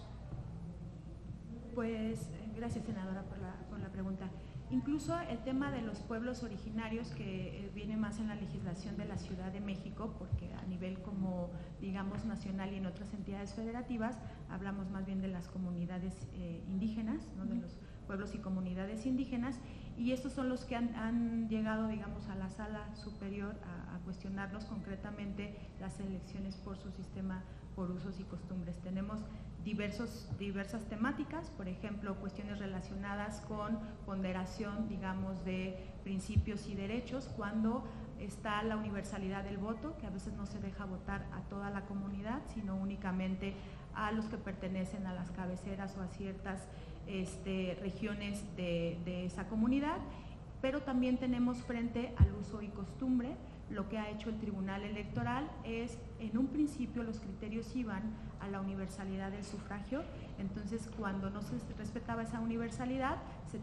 Pues gracias, senadora, por la pregunta. Incluso el tema de los pueblos originarios, que viene más en la legislación de la Ciudad de México, porque a nivel como, digamos, nacional y en otras entidades federativas, hablamos más bien de las comunidades indígenas, ¿no? De los pueblos y comunidades indígenas, y estos son los que han llegado, digamos, a la sala superior a cuestionarnos concretamente las elecciones por su sistema por usos y costumbres. Tenemos diversas temáticas, por ejemplo, cuestiones relacionadas con ponderación, digamos, de principios y derechos, cuando está la universalidad del voto, que a veces no se deja votar a toda la comunidad, sino únicamente a los que pertenecen a las cabeceras o a ciertas regiones de esa comunidad. Pero también tenemos frente al uso y costumbre. Lo que ha hecho el Tribunal Electoral es, en un principio los criterios iban a la universalidad del sufragio, entonces cuando no se respetaba esa universalidad se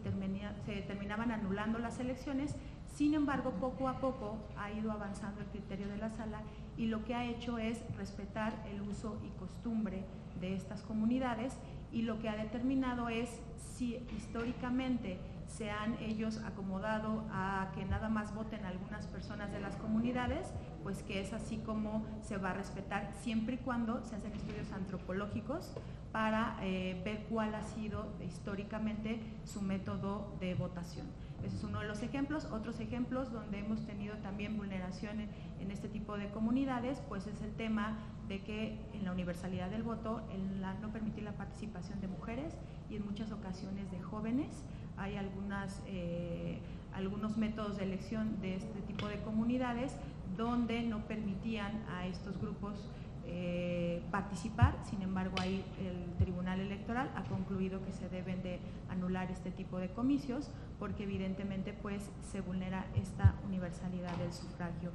terminaban anulando las elecciones. Sin embargo, poco a poco ha ido avanzando el criterio de la sala y lo que ha hecho es respetar el uso y costumbre de estas comunidades, y lo que ha determinado es si históricamente se han ellos acomodado a que nada más voten algunas personas de las comunidades, pues que es así como se va a respetar, siempre y cuando se hacen estudios antropológicos para ver cuál ha sido históricamente su método de votación. Ese es uno de los ejemplos. Otros ejemplos donde hemos tenido también vulneración en este tipo de comunidades, pues es el tema de que en la universalidad del voto, no permitir la participación de mujeres y en muchas ocasiones de jóvenes. Hay algunos métodos de elección de este tipo de comunidades donde no permitían a estos grupos participar. Sin embargo, ahí el Tribunal Electoral ha concluido que se deben de anular este tipo de comicios porque evidentemente pues se vulnera esta universalidad del sufragio.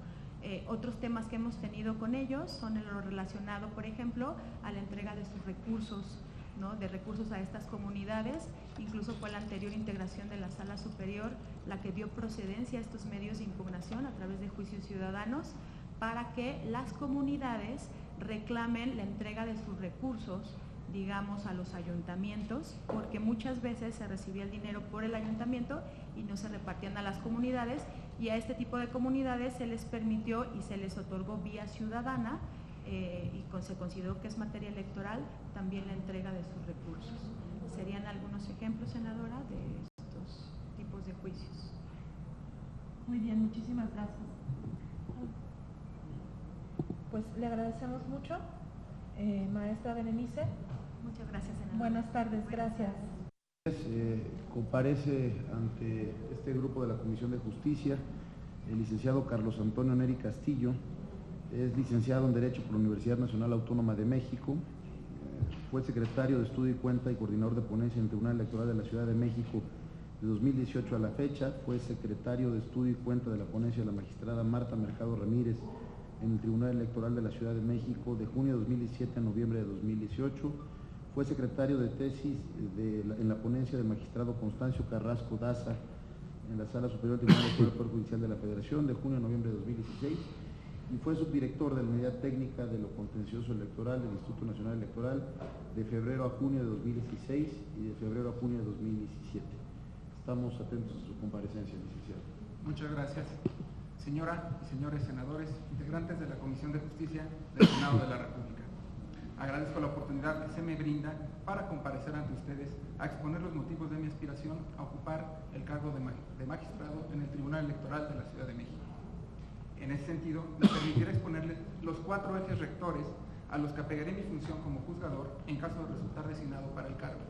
Otros temas que hemos tenido con ellos son en lo relacionado, por ejemplo, a la entrega de sus recursos, ¿no? De recursos a estas comunidades. Incluso fue la anterior integración de la Sala Superior la que dio procedencia a estos medios de impugnación a través de juicios ciudadanos para que las comunidades reclamen la entrega de sus recursos, digamos, a los ayuntamientos, porque muchas veces se recibía el dinero por el ayuntamiento y no se repartían a las comunidades, y a este tipo de comunidades se les permitió y se les otorgó vía ciudadana y se consideró que es materia electoral también la entrega de sus recursos. Serían algunos ejemplos, senadora, de estos tipos de juicios. Muy bien, muchísimas gracias. Pues le agradecemos mucho, maestra Berenice. Muchas gracias, senadora. Buenas tardes, gracias. Comparece ante este grupo de la Comisión de Justicia el licenciado Carlos Antonio Neri Castillo. Es licenciado en Derecho por la Universidad Nacional Autónoma de México. Fue secretario de Estudio y Cuenta y coordinador de ponencia en el Tribunal Electoral de la Ciudad de México de 2018 a la fecha. Fue secretario de Estudio y Cuenta de la ponencia de la magistrada Marta Mercado Ramírez en el Tribunal Electoral de la Ciudad de México de junio de 2017 a noviembre de 2018. Fue secretario de tesis en la ponencia del magistrado Constancio Carrasco Daza en la Sala Superior del Tribunal del Poder Judicial de la Federación de junio a noviembre de 2016, y fue subdirector de la Unidad Técnica de lo Contencioso Electoral del Instituto Nacional Electoral de febrero a junio de 2016 y de febrero a junio de 2017. Estamos atentos a su comparecencia, licenciado. Muchas gracias. Señora y señores senadores, integrantes de la Comisión de Justicia del Senado de la República, agradezco la oportunidad que se me brinda para comparecer ante ustedes a exponer los motivos de mi aspiración a ocupar el cargo de magistrado en el Tribunal Electoral de la Ciudad de México. En ese sentido, me permitiré exponerles los 4 ejes rectores a los que apegaré mi función como juzgador en caso de resultar designado para el cargo.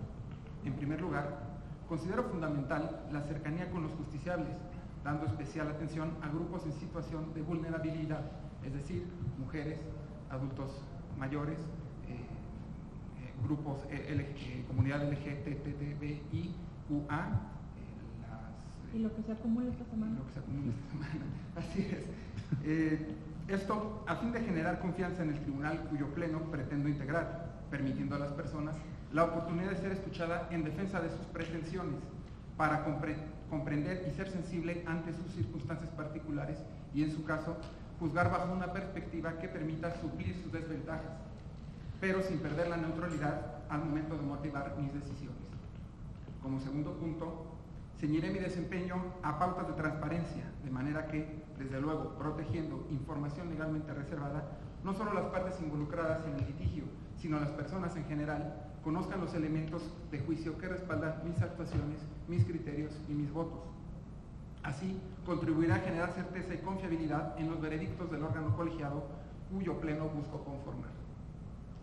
En primer lugar, considero fundamental la cercanía con los justiciables, dando especial atención a grupos en situación de vulnerabilidad, es decir, mujeres, adultos mayores, grupos comunidad LGTBIQA, y lo que se acumula esta semana. Así es. Esto a fin de generar confianza en el tribunal cuyo pleno pretendo integrar, permitiendo a las personas la oportunidad de ser escuchada en defensa de sus pretensiones, para comprender y ser sensible ante sus circunstancias particulares y, en su caso, juzgar bajo una perspectiva que permita suplir sus desventajas, pero sin perder la neutralidad al momento de motivar mis decisiones. Como segundo punto, ceñiré mi desempeño a pautas de transparencia, de manera que, desde luego, protegiendo información legalmente reservada, no solo las partes involucradas en el litigio, sino las personas en general, conozcan los elementos de juicio que respaldan mis actuaciones, mis criterios y mis votos. Así, contribuirá a generar certeza y confiabilidad en los veredictos del órgano colegiado, cuyo pleno busco conformar.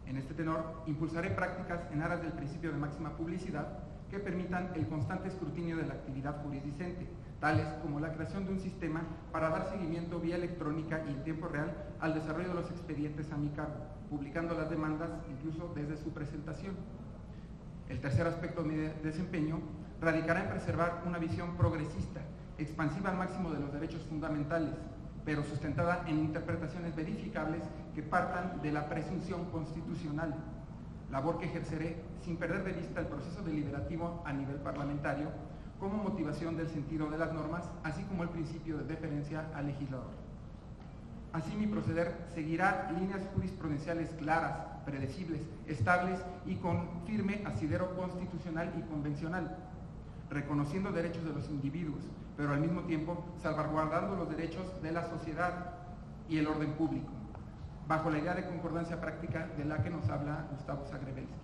En este tenor, impulsaré prácticas en aras del principio de máxima publicidad que permitan el constante escrutinio de la actividad jurisdicente, tales como la creación de un sistema para dar seguimiento vía electrónica y en tiempo real al desarrollo de los expedientes a mi cargo, publicando las demandas incluso desde su presentación. El tercer aspecto de mi desempeño radicará en preservar una visión progresista, expansiva al máximo de los derechos fundamentales, pero sustentada en interpretaciones verificables que partan de la presunción constitucional, labor que ejerceré sin perder de vista el proceso deliberativo a nivel parlamentario como motivación del sentido de las normas, así como el principio de deferencia al legislador. Así mi proceder seguirá líneas jurisprudenciales claras, predecibles, estables y con firme asidero constitucional y convencional, reconociendo derechos de los individuos, pero al mismo tiempo salvaguardando los derechos de la sociedad y el orden público, bajo la idea de concordancia práctica de la que nos habla Gustavo Zagrebelsky,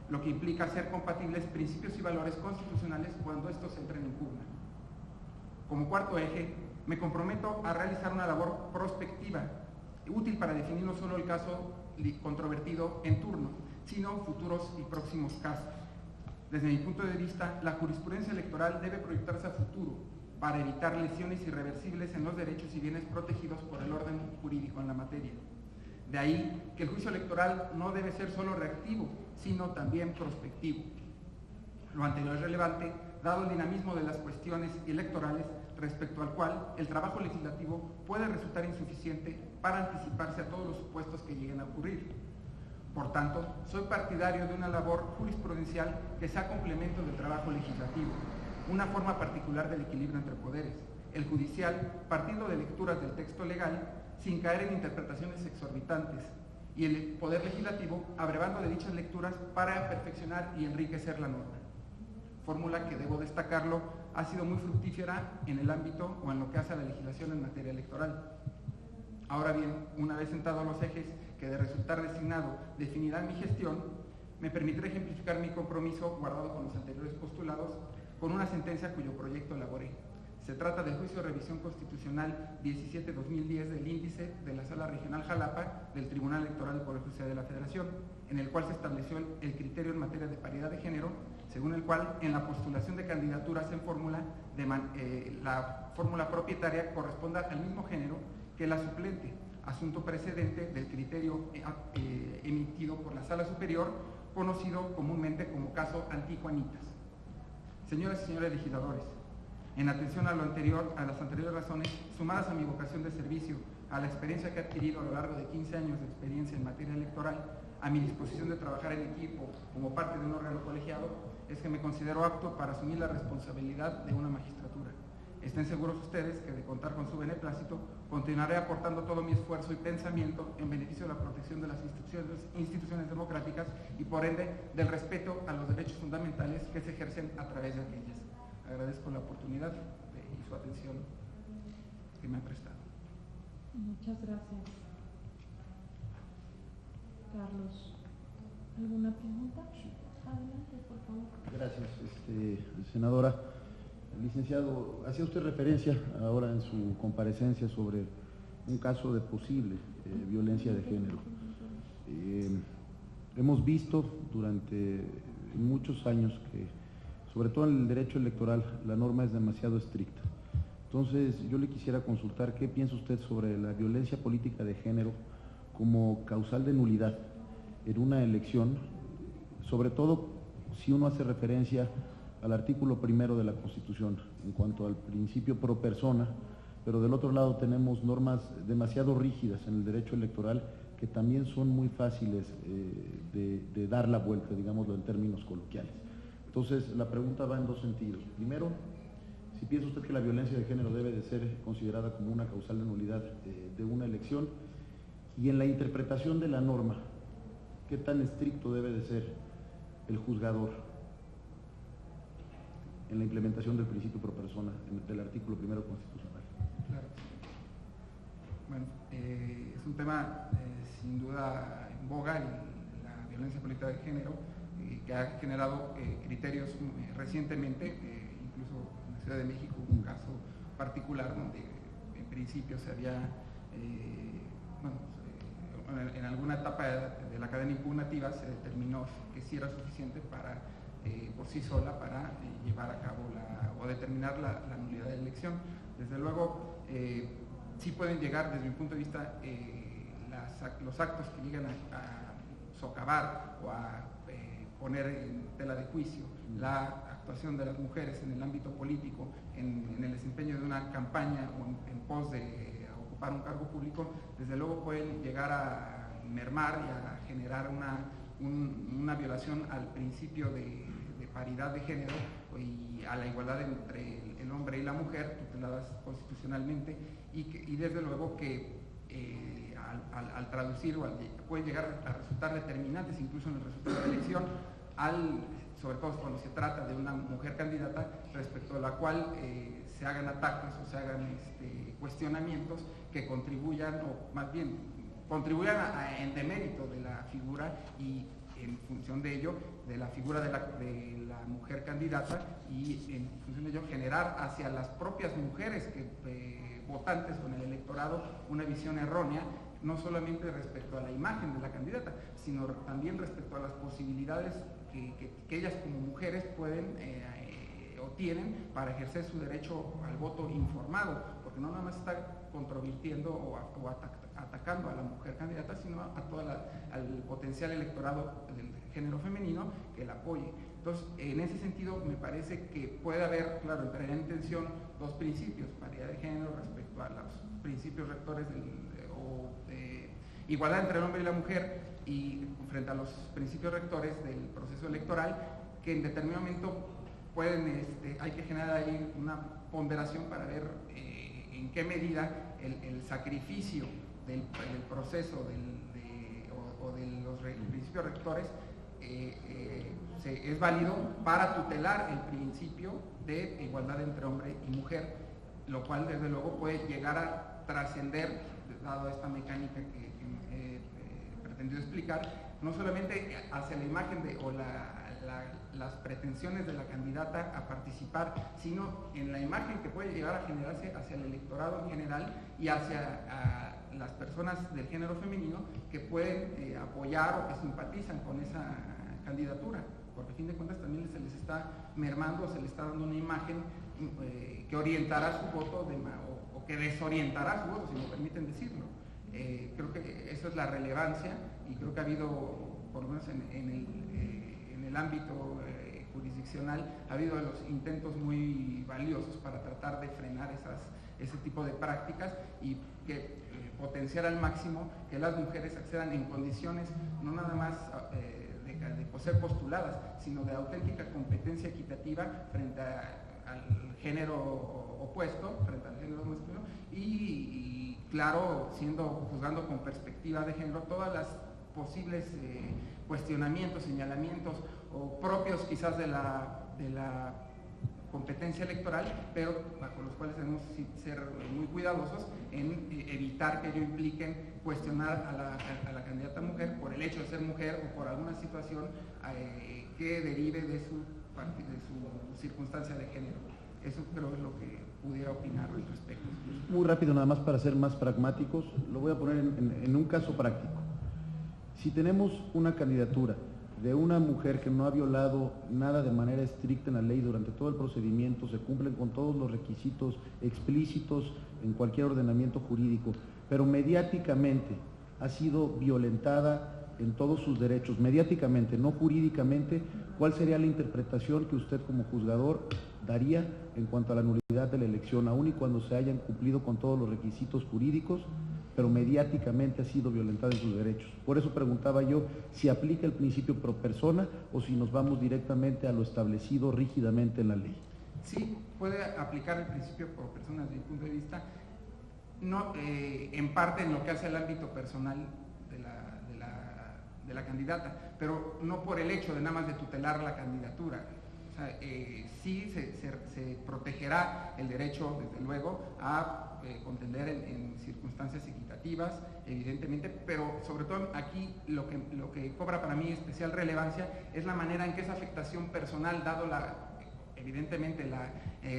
lo que implica ser compatibles principios y valores constitucionales cuando estos entren en pugna. Como cuarto eje, me comprometo a realizar una labor prospectiva, útil para definir no solo el caso controvertido en turno, sino futuros y próximos casos. Desde mi punto de vista, la jurisprudencia electoral debe proyectarse a futuro para evitar lesiones irreversibles en los derechos y bienes protegidos por el orden jurídico en la materia. De ahí que el juicio electoral no debe ser solo reactivo, sino también prospectivo. Lo anterior es relevante, dado el dinamismo de las cuestiones electorales, respecto al cual el trabajo legislativo puede resultar insuficiente para anticiparse a todos los supuestos que lleguen a ocurrir. Por tanto, soy partidario de una labor jurisprudencial que sea complemento del trabajo legislativo, una forma particular del equilibrio entre poderes, el judicial partiendo de lecturas del texto legal sin caer en interpretaciones exorbitantes, y el poder legislativo abrevando de dichas lecturas para perfeccionar y enriquecer la norma. Fórmula que, debo destacarlo, ha sido muy fructífera en el ámbito o en lo que hace a la legislación en materia electoral. Ahora bien, una vez sentados los ejes que de resultar designado definirán mi gestión, me permitiré ejemplificar mi compromiso, guardado con los anteriores postulados, con una sentencia cuyo proyecto elaboré. Se trata del juicio de revisión constitucional 17-2010 del índice de la Sala Regional Jalapa del Tribunal Electoral del Poder Judicial de la Federación, en el cual se estableció el criterio en materia de paridad de género, según el cual en la postulación de candidaturas en fórmula, la fórmula propietaria corresponda al mismo género que la suplente, asunto precedente del criterio emitido por la Sala Superior, conocido comúnmente como caso Antijuanitas. Señoras y señores legisladores, en atención a lo anterior, a las anteriores razones, sumadas a mi vocación de servicio, a la experiencia que he adquirido a lo largo de 15 años de experiencia en materia electoral, a mi disposición de trabajar en equipo como parte de un órgano colegiado, es que me considero apto para asumir la responsabilidad de una magistratura. Estén seguros ustedes que de contar con su beneplácito, continuaré aportando todo mi esfuerzo y pensamiento en beneficio de la protección de las instituciones democráticas y por ende del respeto a los derechos fundamentales que se ejercen a través de aquellas. Agradezco la oportunidad y su atención que me ha prestado. Muchas gracias. Carlos, ¿alguna pregunta? Adelante, por favor. Gracias, senadora. Licenciado, hacía usted referencia ahora en su comparecencia sobre un caso de posible violencia de género. Hemos visto durante muchos años que, sobre todo en el derecho electoral, la norma es demasiado estricta. Entonces, yo le quisiera consultar qué piensa usted sobre la violencia política de género como causal de nulidad en una elección, sobre todo si uno hace referencia al artículo 1 de la Constitución en cuanto al principio pro persona, pero del otro lado tenemos normas demasiado rígidas en el derecho electoral que también son muy fáciles de dar la vuelta, digámoslo en términos coloquiales. Entonces, la pregunta va en dos sentidos. Primero, si piensa usted que la violencia de género debe de ser considerada como una causal de nulidad de una elección, y en la interpretación de la norma, ¿qué tan estricto debe de ser el juzgador en la implementación del principio pro persona del artículo 1 constitucional? Claro. Bueno, es un tema sin duda en boga, la violencia política de género, que ha generado criterios recientemente, incluso en la Ciudad de México hubo un caso particular donde en principio se había en alguna etapa de la cadena impugnativa se determinó que sí era suficiente para, por sí sola para llevar a cabo o determinar la nulidad de la elección. Desde luego, sí pueden llegar, desde mi punto de vista, los actos que llegan a socavar o a poner en tela de juicio la actuación de las mujeres en el ámbito político, en el desempeño de una campaña o en pos de ocupar un cargo público, desde luego pueden llegar a mermar y a generar una violación al principio de paridad de género y a la igualdad entre el hombre y la mujer, tuteladas constitucionalmente, y desde luego que al traducir pueden llegar a resultar determinantes incluso en el resultado de la elección, sobre todo cuando se trata de una mujer candidata respecto a la cual se hagan ataques o se hagan cuestionamientos que contribuyan, o más bien contribuyan en demérito de la figura y en función de ello, de la figura de la mujer candidata, y en función de ello generar hacia las propias mujeres votantes con el electorado una visión errónea, no solamente respecto a la imagen de la candidata, sino también respecto a las posibilidades que ellas como mujeres pueden o tienen para ejercer su derecho al voto informado, porque no nada más está controvirtiendo o atacando a la mujer candidata, sino a al potencial electorado del género femenino que la apoye. Entonces, en ese sentido, me parece que puede haber, claro, entrarían en tensión dos principios: paridad de género respecto a los principios rectores de igualdad entre el hombre y la mujer, y frente a los principios rectores del proceso electoral, que en determinado momento hay que generar ahí una ponderación para ver en qué medida el sacrificio del proceso o de los principios rectores es válido para tutelar el principio de igualdad entre hombre y mujer, lo cual desde luego puede llegar a trascender, dado esta mecánica que he pretendido explicar, no solamente hacia la imagen o las pretensiones de la candidata a participar, sino en la imagen que puede llegar a generarse hacia el electorado en general y hacia las personas del género femenino que pueden apoyar o que simpatizan con esa candidatura, porque a fin de cuentas también se les está mermando, se les está dando una imagen que orientará su voto o que desorientará su voto, si me permiten decirlo. Creo que esa es la relevancia, y creo que ha habido, por lo menos en el ámbito jurisdiccional, ha habido los intentos muy valiosos para tratar de frenar ese tipo de prácticas y que potenciar al máximo que las mujeres accedan en condiciones no nada más de ser postuladas, sino de auténtica competencia equitativa frente al género opuesto, frente al género masculino, y claro, juzgando con perspectiva de género todas las posibles cuestionamientos, señalamientos o propios quizás de la competencia electoral, pero bajo los cuales debemos ser muy cuidadosos en evitar que ello impliquen cuestionar a la candidata mujer por el hecho de ser mujer o por alguna situación que derive de su circunstancia de género. Eso creo es lo que pudiera opinar al respecto. Muy rápido, nada más para ser más pragmáticos, lo voy a poner en un caso práctico. Si tenemos una candidatura de una mujer que no ha violado nada de manera estricta en la ley durante todo el procedimiento, se cumplen con todos los requisitos explícitos en cualquier ordenamiento jurídico, pero mediáticamente ha sido violentada en todos sus derechos, mediáticamente, no jurídicamente, ¿cuál sería la interpretación que usted como juzgador daría en cuanto a la nulidad de la elección, aun y cuando se hayan cumplido con todos los requisitos jurídicos, pero mediáticamente ha sido violentada en sus derechos? Por eso preguntaba yo si aplica el principio pro persona o si nos vamos directamente a lo establecido rígidamente en la ley. Sí, puede aplicar el principio pro persona desde mi punto de vista, no, en parte en lo que hace el ámbito personal de la candidata, pero no por el hecho de nada más de tutelar la candidatura. O sea, sí se protegerá el derecho, desde luego, a contender en circunstancias equitativas, evidentemente, pero sobre todo aquí lo que cobra para mí especial relevancia es la manera en que esa afectación personal, dado evidentemente la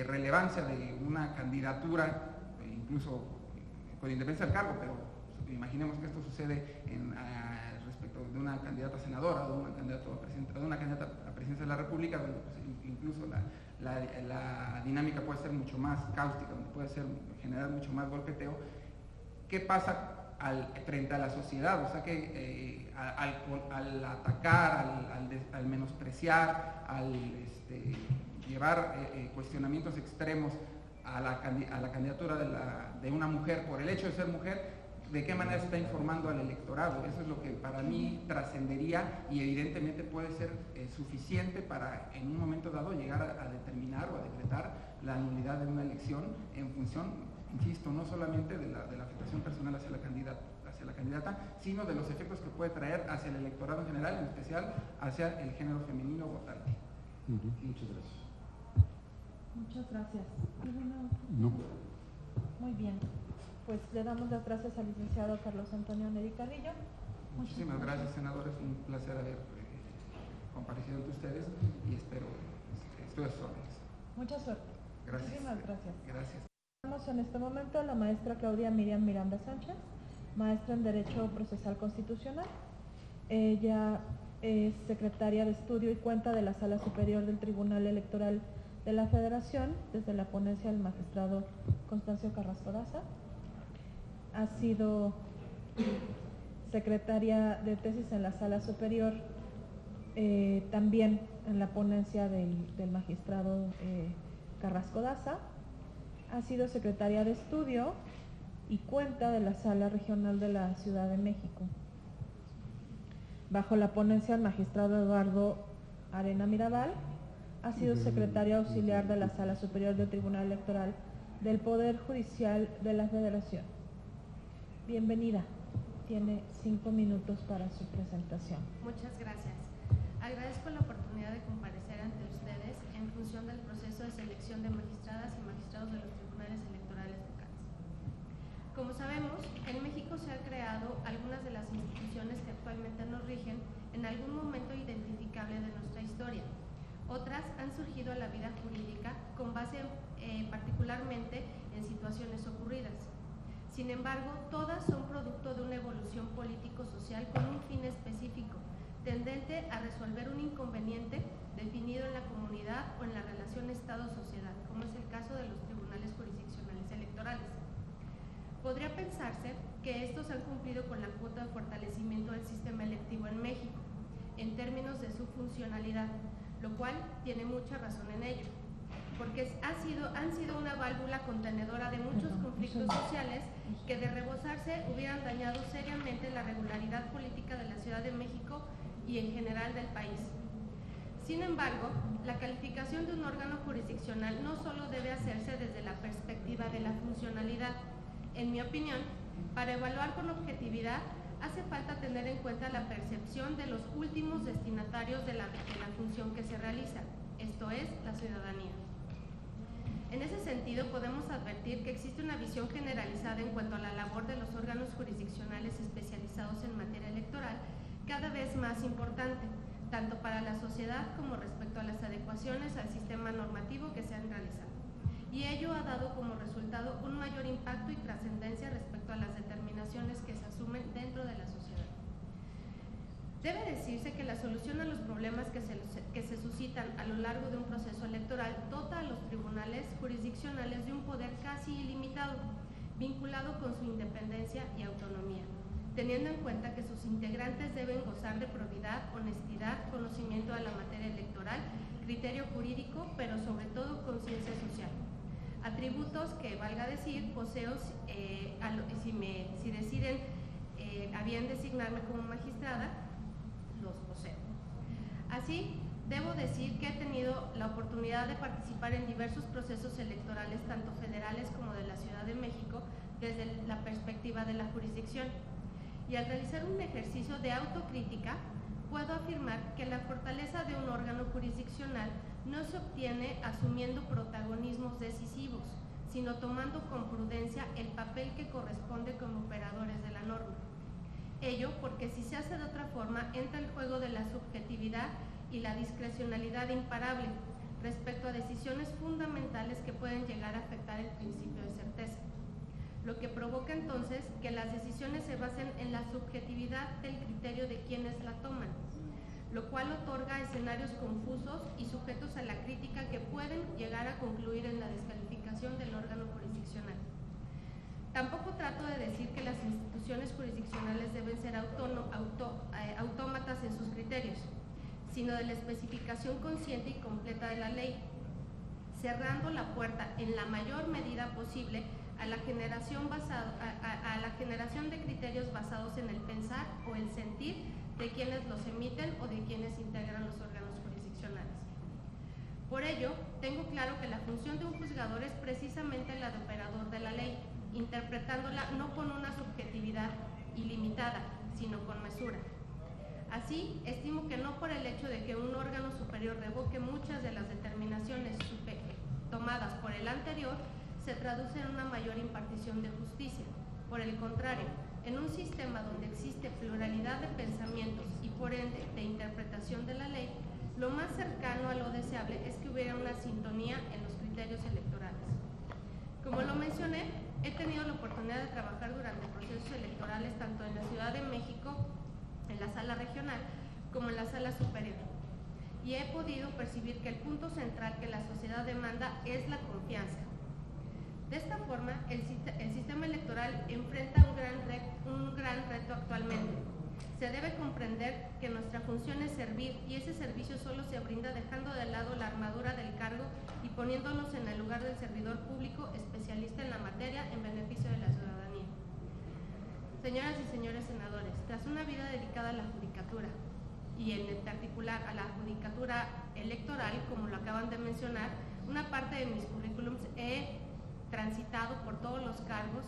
relevancia de una candidatura, incluso con independencia del cargo, pero imaginemos que esto sucede respecto de una candidata senadora o de una candidata a presidencia de la República, donde pues, incluso la dinámica puede ser mucho más cáustica, donde puede generar mucho más golpeteo. ¿Qué pasa frente a la sociedad? O sea que al atacar, al menospreciar, al llevar cuestionamientos extremos a la candidatura de una mujer por el hecho de ser mujer, ¿de qué manera está informando al electorado? Eso es lo que para mí trascendería y evidentemente puede ser suficiente para en un momento dado llegar a determinar o a decretar la nulidad de una elección en función, insisto, no solamente de la afectación personal hacia la candidata, sino de los efectos que puede traer hacia el electorado en general, en especial hacia el género femenino votante. Muchas gracias. Muchas gracias. No. Muy bien. Pues le damos las gracias al licenciado Carlos Antonio Neri Carrillo. Muchísimas gracias, senadores. Un placer haber comparecido ante ustedes y estoy a sus órdenes. Mucha suerte. Gracias. Muchísimas gracias. Gracias. Tenemos en este momento a la maestra Claudia Miriam Miranda Sánchez, maestra en Derecho Procesal Constitucional. Ella es secretaria de estudio y cuenta de la Sala Superior del Tribunal Electoral de la Federación, desde la ponencia del magistrado Constancio Carrasco Daza. Ha sido secretaria de tesis en la Sala Superior, también en la ponencia del magistrado Carrasco Daza. Ha sido secretaria de estudio y cuenta de la Sala Regional de la Ciudad de México, bajo la ponencia del magistrado Eduardo Arena Mirabal. Ha sido secretaria auxiliar de la Sala Superior del Tribunal Electoral del Poder Judicial de la Federación. Bienvenida. Tiene 5 minutos para su presentación. Muchas gracias. Agradezco la oportunidad de comparecer ante ustedes en función del proceso de selección de magistradas y magistrados de los tribunales electorales locales. Como sabemos, en México se han creado algunas de las instituciones que actualmente nos rigen en algún momento identificable de nuestra historia. Otras han surgido a la vida jurídica con base particularmente en situaciones ocurridas. Sin embargo, todas son producto de una evolución político-social con un fin específico, tendente a resolver un inconveniente definido en la comunidad o en la relación Estado-sociedad, como es el caso de los tribunales jurisdiccionales electorales. Podría pensarse que estos han cumplido con la cuota de fortalecimiento del sistema electivo en México, en términos de su funcionalidad, lo cual tiene mucha razón en ello, porque han sido una válvula contenedora de muchos conflictos sociales que de rebosarse hubieran dañado seriamente la regularidad política de la Ciudad de México y en general del país. Sin embargo, la calificación de un órgano jurisdiccional no solo debe hacerse desde la perspectiva de la funcionalidad. En mi opinión, para evaluar con objetividad, hace falta tener en cuenta la percepción de los últimos destinatarios de la función que se realiza, esto es, la ciudadanía. En ese sentido, podemos advertir que existe una visión generalizada en cuanto a la labor de los órganos jurisdiccionales especializados en materia electoral, cada vez más importante, tanto para la sociedad como respecto a las adecuaciones al sistema normativo que se han realizado. Y ello ha dado como resultado un mayor impacto y trascendencia respecto a las determinaciones que se asumen dentro de la sociedad. Debe decirse que la solución a los problemas que se suscitan a lo largo de un proceso electoral dota a los tribunales jurisdiccionales de un poder casi ilimitado, vinculado con su independencia y autonomía, teniendo en cuenta que sus integrantes deben gozar de probidad, honestidad, conocimiento de la materia electoral, criterio jurídico, pero sobre todo conciencia social. Atributos que, valga decir, poseo si deciden a bien designarme como magistrada, los poseo. Así, debo decir que he tenido la oportunidad de participar en diversos procesos electorales, tanto federales como de la Ciudad de México, desde la perspectiva de la jurisdicción. Y al realizar un ejercicio de autocrítica, puedo afirmar que la fortaleza de un órgano jurisdiccional no se obtiene asumiendo protagonismos decisivos, sino tomando con prudencia el papel que corresponde como operadores de la norma. Ello porque si se hace de otra forma, entra el juego de la subjetividad y la discrecionalidad imparable respecto a decisiones fundamentales que pueden llegar a afectar el principio de certeza. lo que provoca entonces que las decisiones se basen en la subjetividad del criterio de quienes la toman, lo cual otorga escenarios confusos y sujetos a la crítica que pueden llegar a concluir en la descalificación del órgano jurisdiccional. Tampoco trato de decir que las instituciones jurisdiccionales deben ser autómatas en sus criterios, sino de la especificación consciente y completa de la ley, cerrando la puerta en la mayor medida posible a la generación de criterios basados en el pensar o el sentir de quienes los emiten o de quienes integran los órganos jurisdiccionales. Por ello, tengo claro que la función de un juzgador es precisamente la de operador de la ley, interpretándola no con una subjetividad ilimitada, sino con mesura. Así, estimo que no por el hecho de que un órgano superior revoque muchas de las determinaciones tomadas por el anterior, se traduce en una mayor impartición de justicia. Por el contrario, en un sistema donde existe pluralidad de pensamientos y por ende de interpretación de la ley, lo más cercano a lo deseable es que hubiera una sintonía en los criterios electorales. Como lo mencioné, he tenido la oportunidad de trabajar durante procesos electorales tanto en la Ciudad de México, en la sala regional, como en la sala superior. Y he podido percibir que el punto central que la sociedad demanda es la confianza. De esta forma, el sistema electoral enfrenta un gran reto actualmente. Se debe comprender que nuestra función es servir y ese servicio solo se brinda dejando de lado la armadura del cargo y poniéndonos en el lugar del servidor público especialista en la materia en beneficio de la ciudadanía. Señoras y señores senadores, tras una vida dedicada a la judicatura y en particular a la judicatura electoral, como lo acaban de mencionar, una parte de mis currículums he transitado por todos los cargos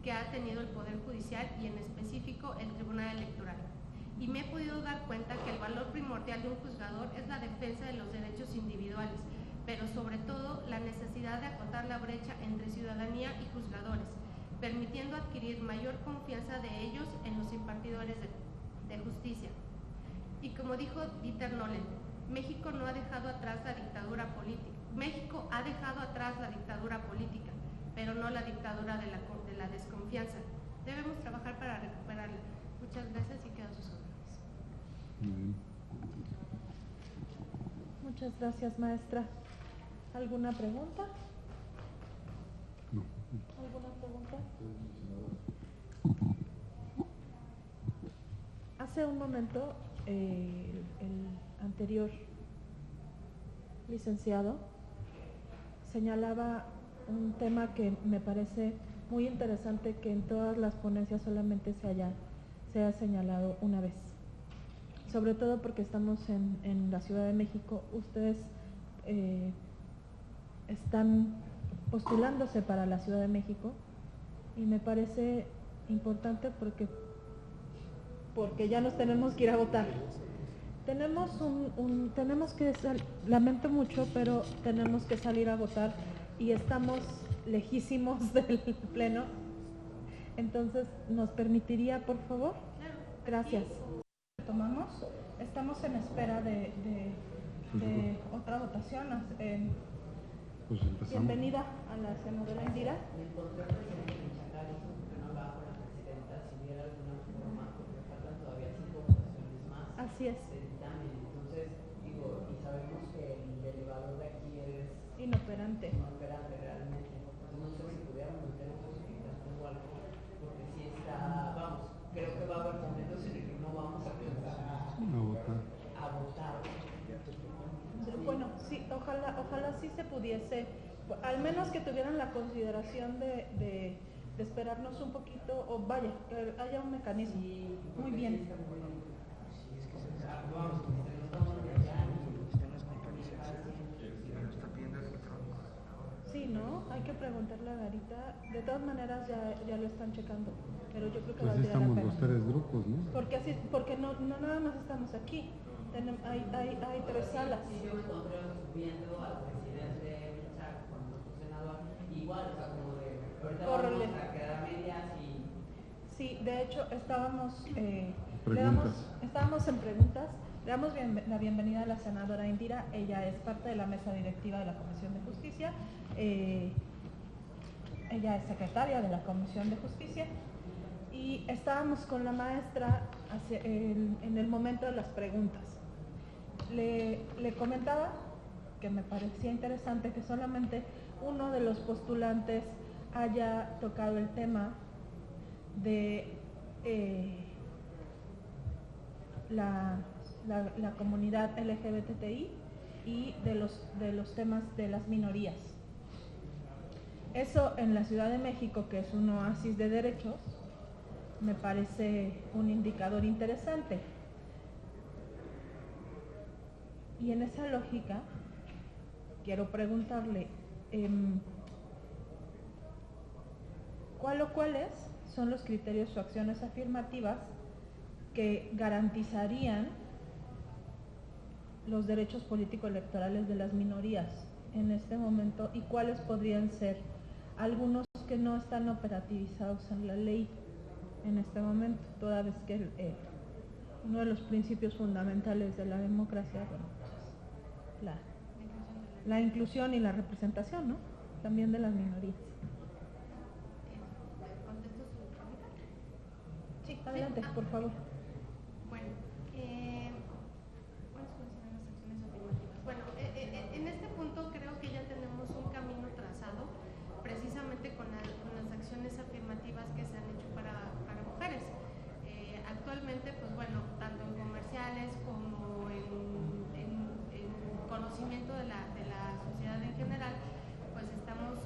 que ha tenido el Poder Judicial y en específico el Tribunal Electoral. Y me he podido dar cuenta que el valor primordial de un juzgador es la defensa de los derechos individuales, pero sobre todo la necesidad de acotar la brecha entre ciudadanía y juzgadores, permitiendo adquirir mayor confianza de ellos en los impartidores de justicia. Y como dijo Dieter Nolen, México no ha dejado atrás la dictadura política. México ha dejado atrás la dictadura política, pero no la dictadura de la desconfianza. Debemos trabajar para recuperarla. Muchas gracias y quedo a sus órdenes. Muchas gracias, maestra. ¿Alguna pregunta? No. ¿Alguna pregunta? Hace un momento el anterior licenciado señalaba un tema que me parece muy interesante, que en todas las ponencias solamente se ha señalado una vez, sobre todo porque estamos en la Ciudad de México. Ustedes están postulándose para la Ciudad de México y me parece importante porque ya nos tenemos que ir a votar. Tenemos lamento mucho, pero tenemos que salir a votar y estamos lejísimos del pleno. Entonces, ¿nos permitiría, por favor? Gracias. Tomamos. Estamos en espera de otra votación. Bienvenida a la senadora Indira. Así es. Entonces, digo, y sabemos que el elevador de aquí es inoperante realmente. Entonces, no sé si pudiéramos meter un justificación o algo, porque si está, vamos, creo que va a haber momentos en el que no vamos a pensar a votar. Bueno, sí, ojalá sí se pudiese, al menos que tuvieran la consideración de esperarnos un poquito, o vaya, que haya un mecanismo. Muy bien. Sí, ¿no? Hay que preguntarle a Garita. De todas maneras ya lo están checando, pero yo creo que valdría la pena. Estamos los tres grupos, ¿no? Porque no nada más estamos aquí. Hay tres salas. Sí, yo me encontré viendo al presidente Michak con nuestro senador, igual, o sea, como de ahorita vamos a quedar medias y... Sí, de hecho estábamos en preguntas. Le damos la bienvenida a la senadora Indira. Ella es parte de la mesa directiva de la Comisión de Justicia. ella es secretaria de la Comisión de Justicia, y estábamos con la maestra en el momento de las preguntas. Le comentaba que me parecía interesante que solamente uno de los postulantes haya tocado el tema de la comunidad LGBTI y de los temas de las minorías. Eso en la Ciudad de México, que es un oasis de derechos, me parece un indicador interesante. Y en esa lógica, quiero preguntarle, ¿cuáles son los criterios o acciones afirmativas que garantizarían los derechos político-electorales de las minorías en este momento, y cuáles podrían ser algunos que no están operativizados en la ley en este momento, toda vez que uno de los principios fundamentales de la democracia, bueno, pues, la inclusión y la representación, ¿no?, también de las minorías. ¿Contesto su pregunta? Sí, adelante, por favor. Bueno, ¿cuáles serán las acciones afirmativas? Bueno, en este punto creo que ya tenemos un camino trazado, precisamente con las acciones afirmativas que se han hecho para mujeres. Actualmente, pues bueno, tanto en comerciales como en conocimiento de la sociedad en general, pues estamos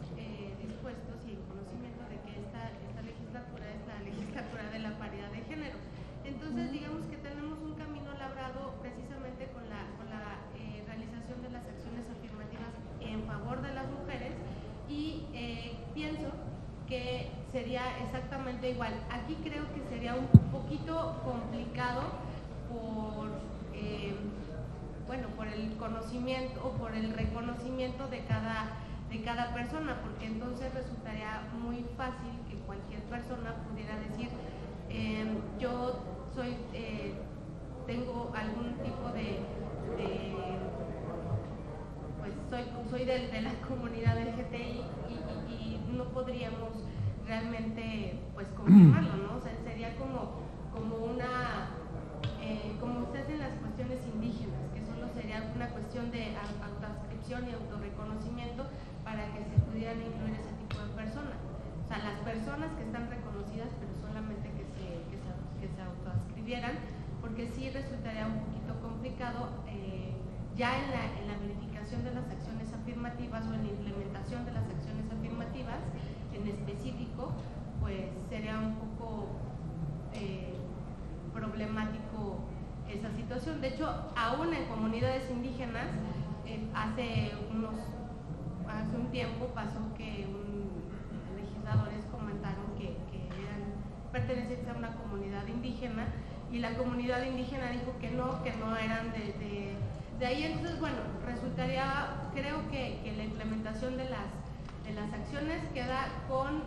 dispuestos y en conocimiento de que esta legislatura es la legislatura de la paridad de género. Entonces, digamos que tenemos un camino labrado precisamente con la realización de las acciones afirmativas en favor de las mujeres, y pienso que sería exactamente igual. Aquí creo que sería un poquito complicado por el conocimiento o por el reconocimiento de cada persona, porque entonces resultaría muy fácil que cualquier persona pudiera decir, yo tengo algún tipo soy de la comunidad LGBTI, y no podríamos realmente pues confirmarlo, ¿no? O sea, sería como se hacen las cuestiones indígenas, que solo sería una cuestión de autoadscripción y autorreconocimiento para que se pudieran incluir ese tipo de personas. O sea, las personas que están reconocidas, pero solamente que se autoadscribieran, porque sí resultaría un poquito complicado ya en la verificación de las acciones afirmativas o en la implementación de las acciones afirmativas en específico, pues sería un poco problemático esa situación. De hecho, aún en comunidades indígenas, hace un tiempo pasó que legisladores comentaron que eran pertenecientes a una comunidad indígena, y la comunidad indígena dijo que no eran de ahí. Entonces, bueno, creo que la implementación de las acciones de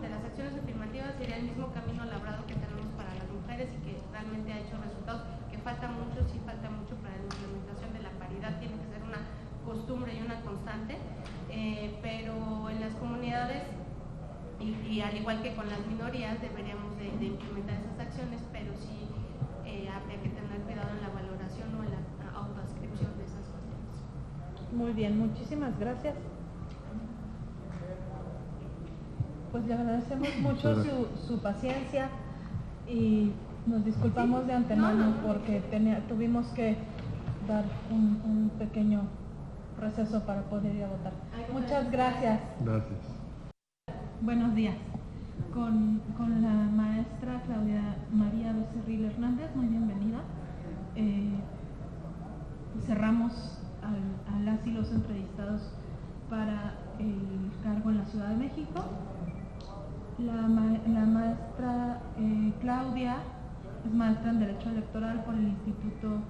las acciones afirmativas sería el mismo camino labrado que tenemos para las mujeres, y que realmente ha hecho resultados, que falta mucho para la implementación de la paridad. Tiene que ser una costumbre y una constante, pero en las comunidades y al igual que con las minorías deberíamos de implementar esas acciones, pero sí habría que tener cuidado en la valoración o en la autoadscripción de esas cuestiones. Muy bien, muchísimas gracias. Pues le agradecemos mucho su paciencia, y nos disculpamos de antemano porque tuvimos que dar un pequeño receso para poder ir a votar. Muchas gracias. Gracias. Buenos días. Con la maestra Claudia María Becerril Hernández, muy bienvenida. Cerramos a las y los entrevistados para el cargo en la Ciudad de México. La maestra Claudia es maestra en Derecho Electoral por el Instituto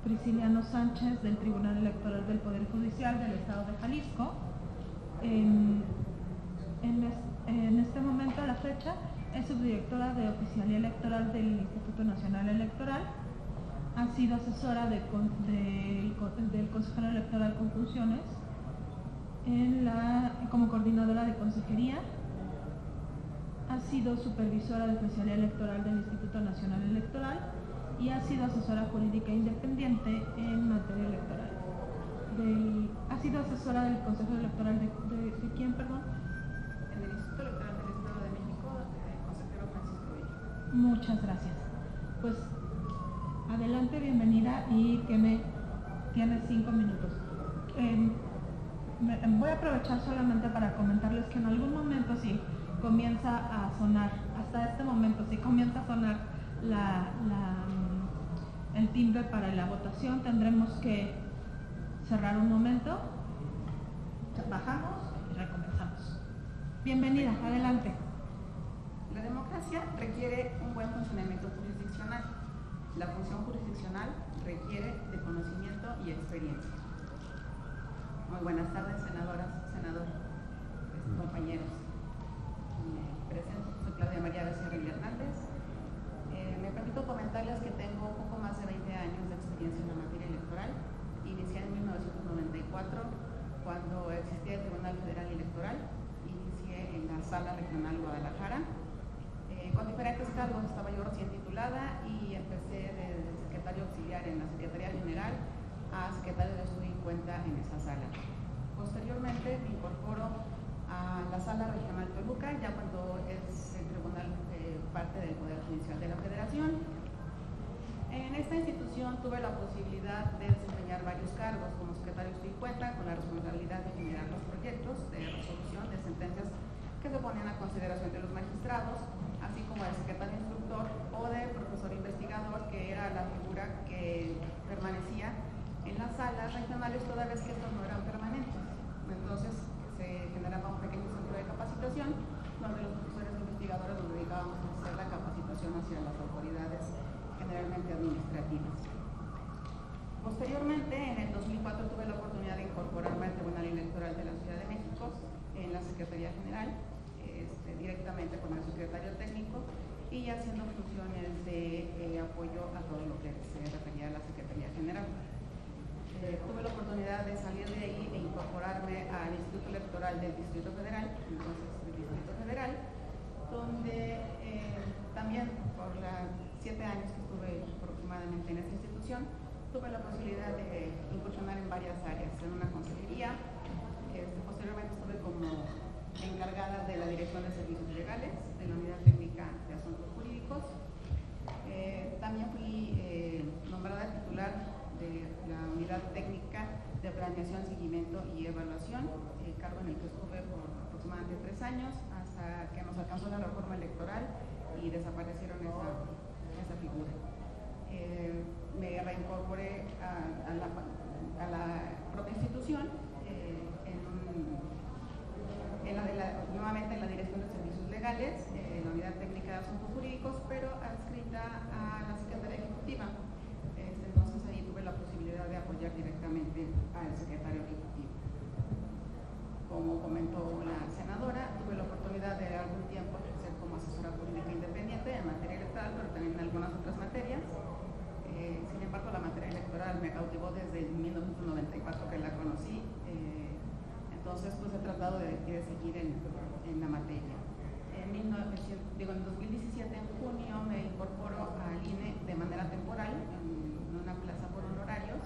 Prisciliano Sánchez del Tribunal Electoral del Poder Judicial del Estado de Jalisco. En este momento, a la fecha, es subdirectora de Oficialía Electoral del Instituto Nacional Electoral. Ha sido asesora del consejero electoral con funciones como coordinadora de consejería ha sido supervisora de especialidad electoral del Instituto Nacional Electoral y ha sido asesora jurídica independiente en materia electoral. ¿Ha sido asesora del Consejo Electoral de quién, perdón? En el Instituto Electoral del Estado de México, consejero Francisco Bello. Muchas gracias. Pues adelante, bienvenida, y tiene 5 minutos. Voy a aprovechar solamente para comentarles que en algún momento sí comienza a sonar, hasta este momento sí comienza a sonar el timbre para la votación. Tendremos que cerrar un momento, bajamos y recomenzamos. Bienvenida, adelante. La democracia requiere un buen funcionamiento jurisdiccional. La función jurisdiccional requiere de conocimiento y experiencia. Muy buenas tardes, senadoras, senadores, compañeros. Me presento, soy Claudia María Becerril Hernández. Me permito comentarles que tengo poco más de 20 años de experiencia en la materia electoral. Inicié en 1994, cuando existía el Tribunal Federal Electoral. Inicié en la Sala Regional Guadalajara. Con diferentes cargos, estaba yo recién titulada y empecé desde secretario auxiliar en la Secretaría General a secretario de Estudio y Cuenta en esa sala. Posteriormente me incorporo a la Sala Regional Toluca, ya cuando es el tribunal parte del Poder Judicial de la Federación. En esta institución tuve la posibilidad de desempeñar varios cargos como secretario de Estudio y Cuenta, con la responsabilidad de generar los proyectos de resolución de sentencias que se ponían a consideración de los magistrados, así como de secretario instructor o de profesor investigador, que era la figura que permanecía en las salas regionales toda vez que estos no eran permanentes. Entonces se generaba un pequeño centro de capacitación donde los profesores investigadores nos dedicábamos a hacer la capacitación hacia las autoridades generalmente administrativas. Posteriormente, en el 2004 tuve la oportunidad de incorporarme al Tribunal Electoral de la Ciudad de México en la Secretaría General, directamente con el secretario técnico y haciendo funciones de apoyo a todo lo que se refería a la Secretaría General. Tuve la oportunidad de salir de ahí e incorporarme al Instituto Electoral del Distrito Federal, entonces el Distrito Federal, donde también por los 7 años que estuve aproximadamente en esta institución, tuve la posibilidad de incursionar en varias áreas, en una consejería. Posteriormente estuve como encargada de la Dirección de Servicios Legales, de la Unidad Técnica de Asuntos Jurídicos. También fui nombrada titular de la Unidad Técnica de Planeación, Seguimiento y Evaluación, cargo en el que estuve por aproximadamente 3 años, hasta que nos alcanzó la reforma electoral y desaparecieron esa figura. Me reincorporé a la propia institución, nuevamente en la Dirección de Servicios Legales, en la Unidad Técnica de Asuntos Jurídicos, pero adscrita a la Secretaría Ejecutiva. Entonces ahí tuve la posibilidad de apoyar directamente al Secretario Ejecutivo. Como comentó la senadora, tuve la oportunidad de algún tiempo ejercer como asesora jurídica independiente en materia electoral, pero también en algunas otras materias. Sin embargo, la materia electoral me cautivó desde 1994 que la conocí. Entonces, pues he tratado de seguir en la materia. En 2017, en junio, me incorporo al INE de manera temporal, en una plaza por honorarios,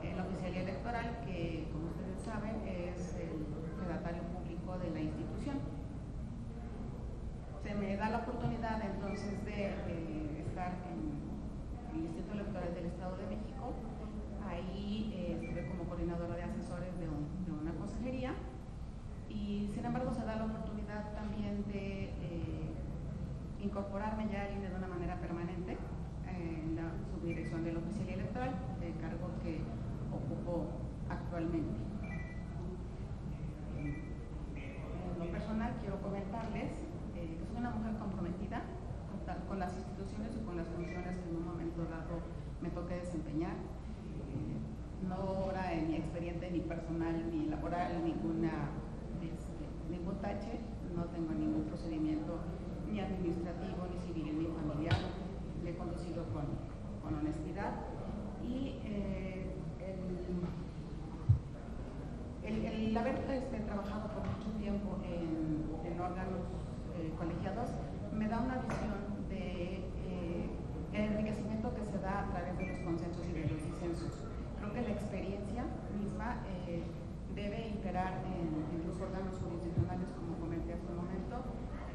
en la oficialía electoral, que, como ustedes saben, es el fedatario público de la institución. Se me da la oportunidad, entonces, de estar en el Instituto Electoral del Estado de México. Ahí estuve como coordinadora de asesores de una consejería y sin embargo se da la oportunidad también de incorporarme ya al INE de una manera permanente en la subdirección de la oficialía electoral, el cargo que ocupo actualmente. En lo personal quiero comentarles que soy una mujer comprometida con las instituciones y con las funciones que en un momento dado me toque desempeñar. No obra en mi expediente ni personal ni laboral ningún tache, no tengo ningún procedimiento ni administrativo, ni civil, ni familiar. Le he conducido con honestidad y el haber trabajado por mucho tiempo en órganos colegiados, me da una visión de el enriquecimiento que se da a través de los consensos y de los disensos. Creo que la experiencia misma debe imperar en los órganos jurisdiccionales, como comenté hace un momento.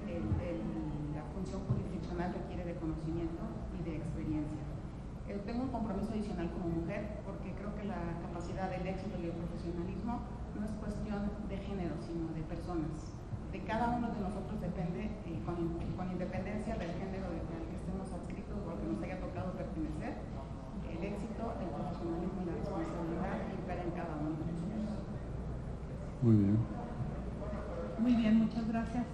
La función jurisdiccional requiere de conocimiento y de experiencia. Tengo un compromiso adicional como mujer, porque creo que la capacidad del éxito y el profesionalismo no es cuestión de género, sino de personas. De cada uno de nosotros depende, con independencia del género al que estemos adscritos o al que nos haya tocado pertenecer, el éxito, el profesionalismo y la responsabilidad impera en cada uno de nosotros. Muy bien. Muy bien, muchas gracias.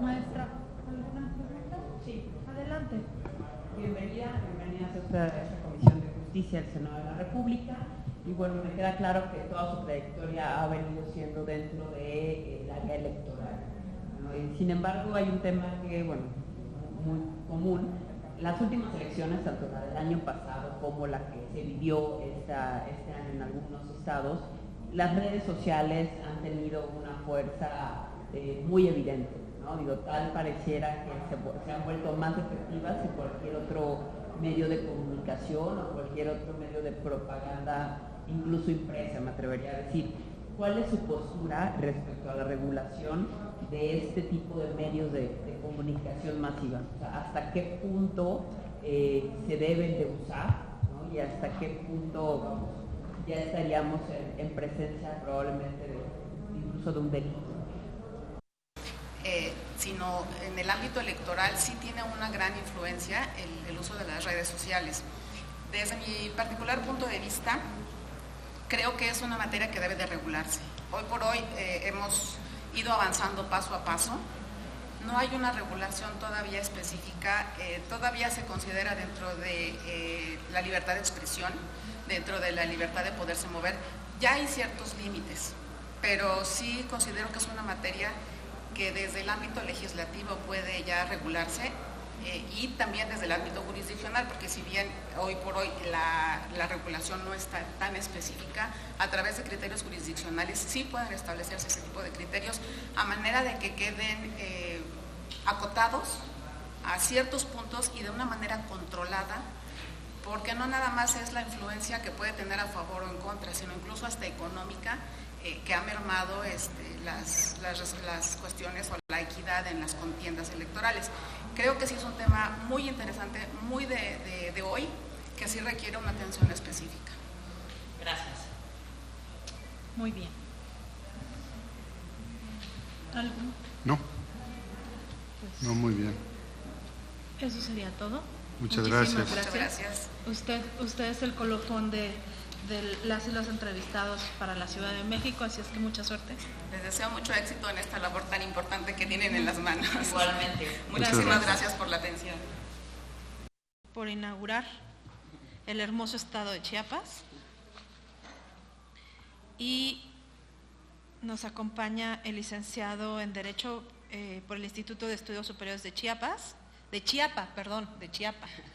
Maestra, ¿alguna pregunta? Sí, adelante. Bienvenida a esta Comisión de Justicia del Senado de la República. Y bueno, me queda claro que toda su trayectoria ha venido siendo dentro del área electoral, ¿no? Y sin embargo, hay un tema que, bueno, muy común. Las últimas elecciones, tanto la del año pasado como la que se vivió este año en algunos estados, las redes sociales han tenido una fuerza muy evidente, ¿no? Digo, tal pareciera que se han vuelto más efectivas que cualquier otro medio de comunicación o cualquier otro medio de propaganda, incluso impresa, me atrevería a decir. ¿Cuál es su postura respecto a la regulación de este tipo de medios de comunicación masiva? O sea, ¿hasta qué punto se deben de usar, ¿no? Y hasta qué punto, vamos, ya estaríamos en presencia probablemente incluso de un delito? Sino en el ámbito electoral sí tiene una gran influencia el uso de las redes sociales. Desde mi particular punto de vista, creo que es una materia que debe de regularse. Hoy por hoy hemos ido avanzando paso a paso. No hay una regulación todavía específica, todavía se considera dentro de la libertad de expresión, dentro de la libertad de poderse mover. Ya hay ciertos límites, pero sí considero que es una materia que desde el ámbito legislativo puede ya regularse y también desde el ámbito jurisdiccional, porque si bien hoy por hoy la regulación no está tan específica, a través de criterios jurisdiccionales sí pueden establecerse ese tipo de criterios a manera de que queden acotados a ciertos puntos y de una manera controlada, porque no nada más es la influencia que puede tener a favor o en contra, sino incluso hasta económica, que ha mermado las cuestiones o la equidad en las contiendas electorales. Creo que sí es un tema muy interesante, muy de hoy, que sí requiere una atención específica. Gracias. Muy bien. ¿Algo? No. Pues, no, muy bien. Eso sería todo. Muchas Muchísimas gracias. Muchas gracias. Usted es el colofón de las y los entrevistados para la Ciudad de México, así es que mucha suerte. Les deseo mucho éxito en esta labor tan importante que tienen en las manos. Igualmente. Muchísimas gracias por la atención. Por inaugurar el hermoso estado de Chiapas. Y nos acompaña el licenciado en Derecho por el Instituto de Estudios Superiores de Chiapa,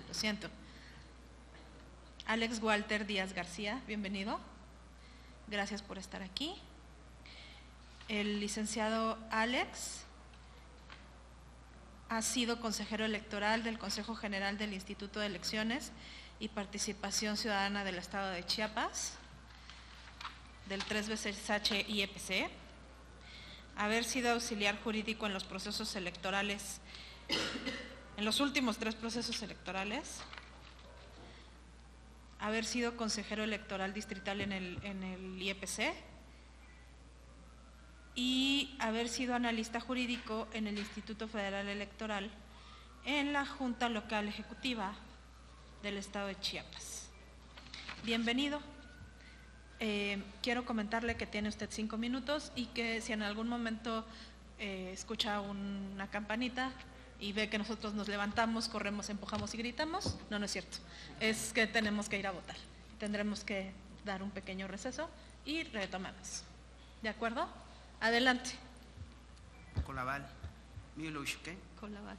lo siento. Alex Walter Díaz García, bienvenido. Gracias por estar aquí. El licenciado Alex ha sido consejero electoral del Consejo General del Instituto de Elecciones y Participación Ciudadana del Estado de Chiapas, del 3B6H IEPC, haber sido auxiliar jurídico en los procesos electorales, en los últimos 3 procesos electorales, haber sido consejero electoral distrital en el IEPC y haber sido analista jurídico en el Instituto Federal Electoral en la Junta Local Ejecutiva del Estado de Chiapas. Bienvenido. Quiero comentarle que tiene usted 5 minutos y que si en algún momento escucha una campanita y ve que nosotros nos levantamos, corremos, empujamos y gritamos, no es cierto, es que tenemos que ir a votar. Tendremos que dar un pequeño receso y retomamos. ¿De acuerdo? Adelante. Colaval, Milushke, Colaval.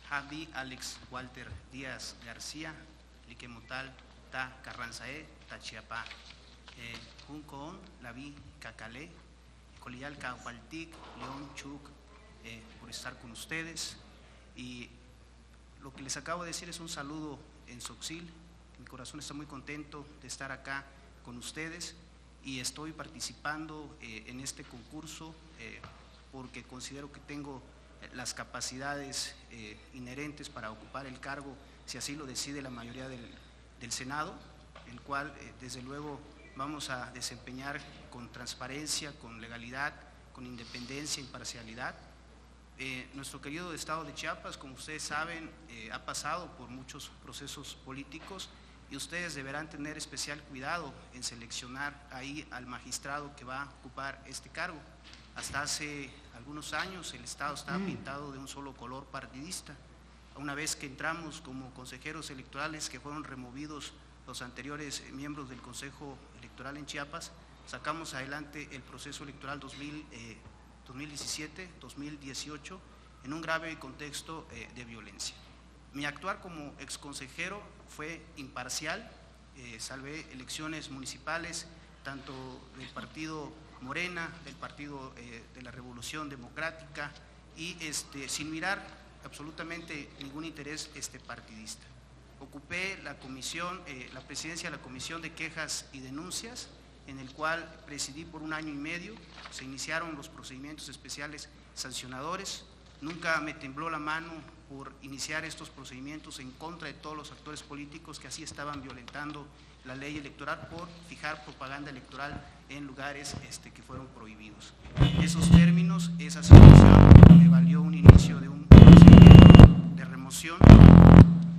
Javi Alex Walter Díaz García, Liquemutal, Ta Carranzae, Ta Chiapa, Juncoon, Lavi Cacalé, Colial Cahualtic, León Chuc, por estar con ustedes. Y lo que les acabo de decir es un saludo en Tzotzil. Mi corazón está muy contento de estar acá con ustedes y estoy participando en este concurso porque considero que tengo las capacidades inherentes para ocupar el cargo, si así lo decide la mayoría del Senado, el cual desde luego vamos a desempeñar con transparencia, con legalidad, con independencia, imparcialidad. Nuestro querido estado de Chiapas, como ustedes saben, ha pasado por muchos procesos políticos y ustedes deberán tener especial cuidado en seleccionar ahí al magistrado que va a ocupar este cargo. Hasta hace algunos años el estado estaba pintado de un solo color partidista. Una vez que entramos como consejeros electorales, que fueron removidos los anteriores miembros del Consejo Electoral en Chiapas, sacamos adelante el proceso electoral 2017-2018 en un grave contexto de violencia. Mi actuar como exconsejero fue imparcial, salvé elecciones municipales, tanto del partido Morena, del partido de la Revolución Democrática, y sin mirar absolutamente ningún interés partidista. Ocupé la comisión, la presidencia de la Comisión de Quejas y Denuncias, en el cual presidí por 1 año y medio. Se iniciaron los procedimientos especiales sancionadores. Nunca me tembló la mano por iniciar estos procedimientos en contra de todos los actores políticos que así estaban violentando la ley electoral por fijar propaganda electoral en lugares que fueron prohibidos. Esos términos, esa situación me valió un inicio de un procedimiento de remoción,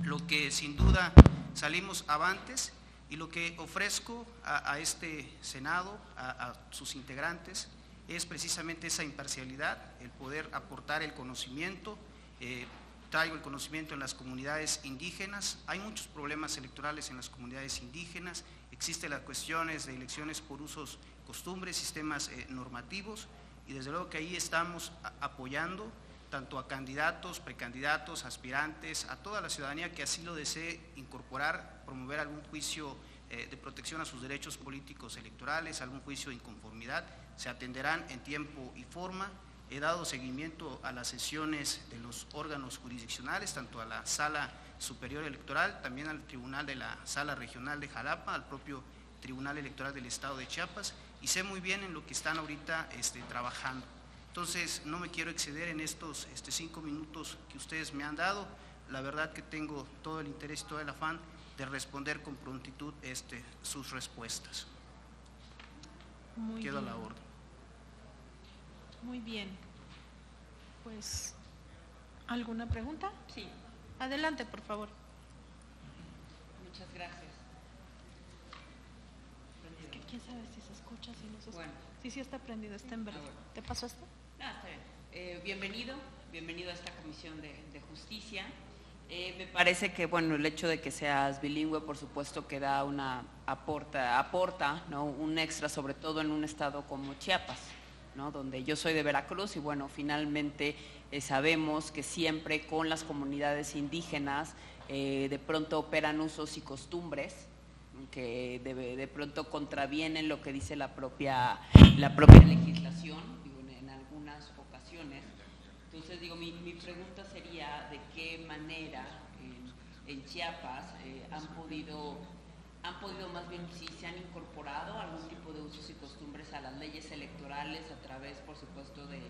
lo que sin duda salimos avantes. Y lo que ofrezco a este Senado, a sus integrantes, es precisamente esa imparcialidad, el poder aportar el conocimiento. Traigo el conocimiento en las comunidades indígenas. Hay muchos problemas electorales en las comunidades indígenas. Existen las cuestiones de elecciones por usos, costumbres, sistemas normativos, y desde luego que ahí estamos apoyando tanto a candidatos, precandidatos, aspirantes, a toda la ciudadanía que así lo desee incorporar, promover algún juicio de protección a sus derechos políticos electorales, algún juicio de inconformidad, se atenderán en tiempo y forma. He dado seguimiento a las sesiones de los órganos jurisdiccionales, tanto a la Sala Superior Electoral, también al Tribunal de la Sala Regional de Jalapa, al propio Tribunal Electoral del Estado de Chiapas, y sé muy bien en lo que están ahorita trabajando. Entonces, no me quiero exceder en estos 5 minutos que ustedes me han dado. La verdad que tengo todo el interés y todo el afán de responder con prontitud sus respuestas. Quedo a la orden. Muy bien. Pues, ¿alguna pregunta? Sí. Adelante, por favor. Muchas gracias. Es que quién sabe si se escucha, si no se escucha. Bueno. Sí está prendido, está en verde. ¿Te pasó esto? No, está bien. Bienvenido a esta Comisión de Justicia. Me parece que, bueno, el hecho de que seas bilingüe, por supuesto que da aporta, ¿no?, un extra, sobre todo en un estado como Chiapas, ¿no?, donde yo soy de Veracruz y, bueno, finalmente sabemos que siempre con las comunidades indígenas de pronto operan usos y costumbres que de pronto contravienen lo que dice la propia legislación, digo, en algunas ocasiones. Entonces, digo, mi pregunta sería de qué manera en Chiapas han podido más bien, si se han incorporado algún tipo de usos y costumbres a las leyes electorales a través, por supuesto, de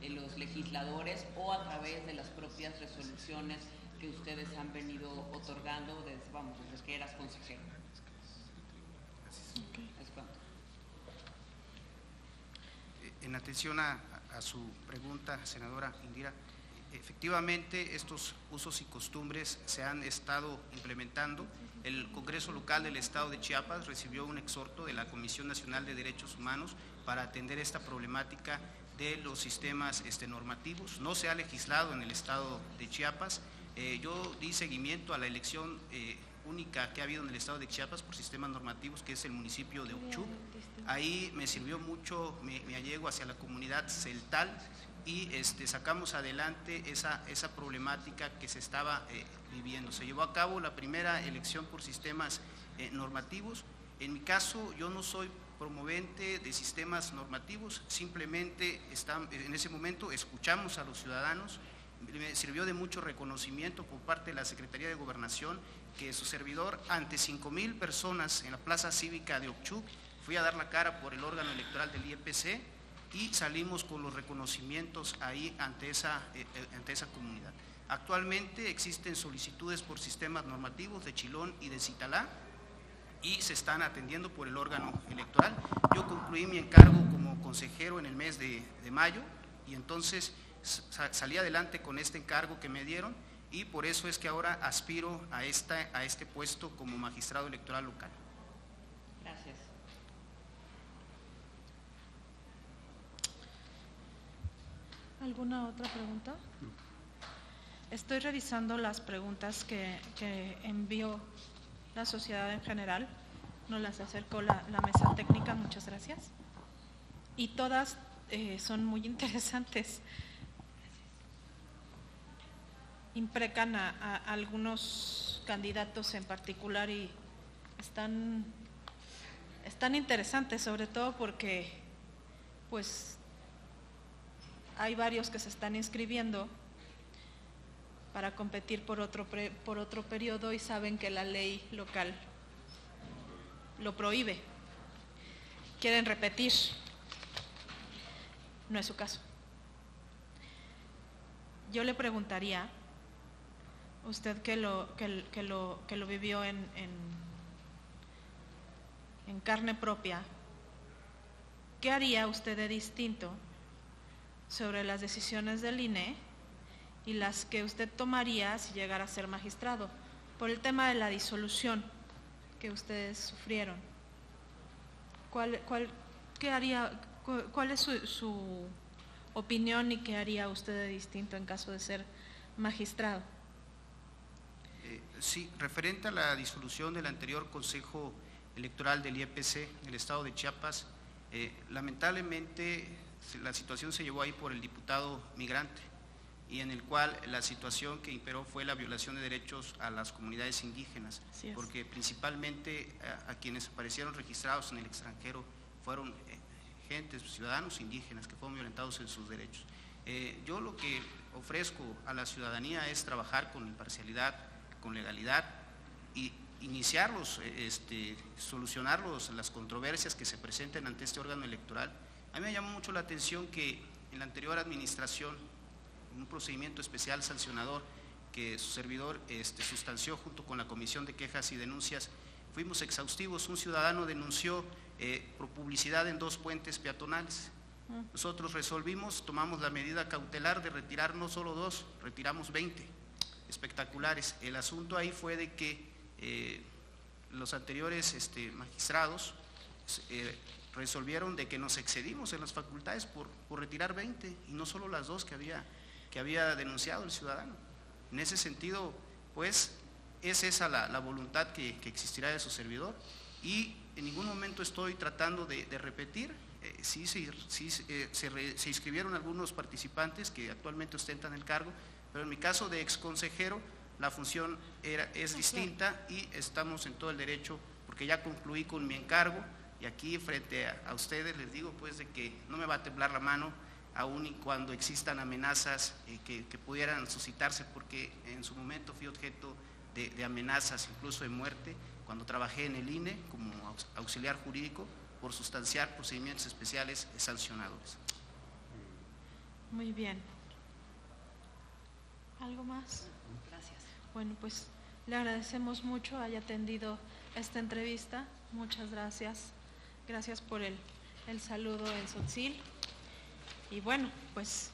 los legisladores o a través de las propias resoluciones que ustedes han venido otorgando desde que eras consejero. En atención a su pregunta, senadora Indira, efectivamente estos usos y costumbres se han estado implementando. El Congreso Local del Estado de Chiapas recibió un exhorto de la Comisión Nacional de Derechos Humanos para atender esta problemática de los sistemas normativos. No se ha legislado en el Estado de Chiapas. Yo di seguimiento a la elección única que ha habido en el estado de Chiapas por sistemas normativos, que es el municipio de Uchuc. Ahí me sirvió mucho, me allego hacia la comunidad celtal y sacamos adelante esa problemática que se estaba viviendo. Se llevó a cabo la primera elección por sistemas normativos. En mi caso, yo no soy promovente de sistemas normativos, simplemente en ese momento escuchamos a los ciudadanos. Me sirvió de mucho reconocimiento por parte de la Secretaría de Gobernación que su servidor, ante 5,000 personas en la Plaza Cívica de Ochuc, fui a dar la cara por el órgano electoral del IEPC y salimos con los reconocimientos ahí ante esa comunidad. Actualmente existen solicitudes por sistemas normativos de Chilón y de Citalá y se están atendiendo por el órgano electoral. Yo concluí mi encargo como consejero en el mes de mayo y entonces salí adelante con este encargo que me dieron y por eso es que ahora aspiro a este puesto como magistrado electoral local. Gracias. ¿Alguna otra pregunta? Estoy revisando las preguntas que envió la sociedad en general. Nos las acercó la mesa técnica, muchas gracias. Y todas son muy interesantes. Imprecan a algunos candidatos en particular y están interesantes, sobre todo porque pues hay varios que se están inscribiendo para competir por otro periodo y saben que la ley local lo prohíbe. Quieren repetir. No es su caso. Yo le preguntaría, usted que lo vivió en carne propia, ¿qué haría usted de distinto sobre las decisiones del INE y las que usted tomaría si llegara a ser magistrado, por el tema de la disolución que ustedes sufrieron? ¿Qué haría, cuál es su opinión y qué haría usted de distinto en caso de ser magistrado? Sí, referente a la disolución del anterior Consejo Electoral del IEPC del Estado de Chiapas, lamentablemente la situación se llevó ahí por el diputado migrante y en el cual la situación que imperó fue la violación de derechos a las comunidades indígenas, porque principalmente a quienes aparecieron registrados en el extranjero fueron ciudadanos indígenas que fueron violentados en sus derechos. Yo lo que ofrezco a la ciudadanía es trabajar con imparcialidad, con legalidad y solucionar las controversias que se presenten ante este órgano electoral. A mí me llamó mucho la atención que en la anterior administración, en un procedimiento especial sancionador que su servidor sustanció junto con la Comisión de Quejas y Denuncias, fuimos exhaustivos. Un ciudadano denunció por publicidad en 2 puentes peatonales. Nosotros resolvimos, tomamos la medida cautelar de retirar no solo 2, retiramos 20 espectaculares. El asunto ahí fue de que los anteriores magistrados resolvieron de que nos excedimos en las facultades por retirar 20 y no solo las 2 que había denunciado el ciudadano. En ese sentido, pues, es esa la voluntad que existirá de su servidor y en ningún momento estoy tratando de repetir. Sí, se inscribieron algunos participantes que actualmente ostentan el cargo, pero en mi caso de exconsejero la función es distinta y estamos en todo el derecho porque ya concluí con mi encargo y aquí frente a ustedes les digo pues de que no me va a temblar la mano aún y cuando existan amenazas que pudieran suscitarse, porque en su momento fui objeto de amenazas incluso de muerte cuando trabajé en el INE como auxiliar jurídico por sustanciar procedimientos especiales sancionadores. Muy bien. ¿Algo más? Gracias. Bueno, pues le agradecemos mucho haya atendido esta entrevista. Muchas gracias. Gracias por el saludo en Tzotzil. Y bueno, pues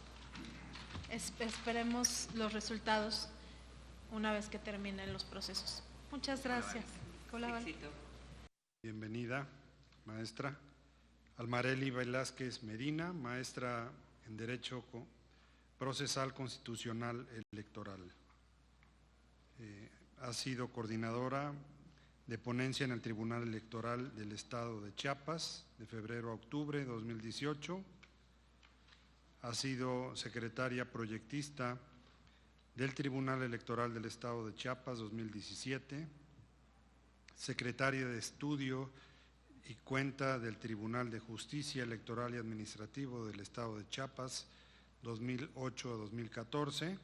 esperemos los resultados una vez que terminen los procesos. Muchas gracias. Bienvenida, maestra. Almareli Velázquez Medina, maestra en Derecho Procesal Constitucional Electoral. Ha sido coordinadora de ponencia en el Tribunal Electoral del Estado de Chiapas de febrero a octubre de 2018. Ha sido secretaria proyectista del Tribunal Electoral del Estado de Chiapas 2017, secretaria de Estudio y cuenta del Tribunal de Justicia Electoral y Administrativo del Estado de Chiapas 2008 a 2014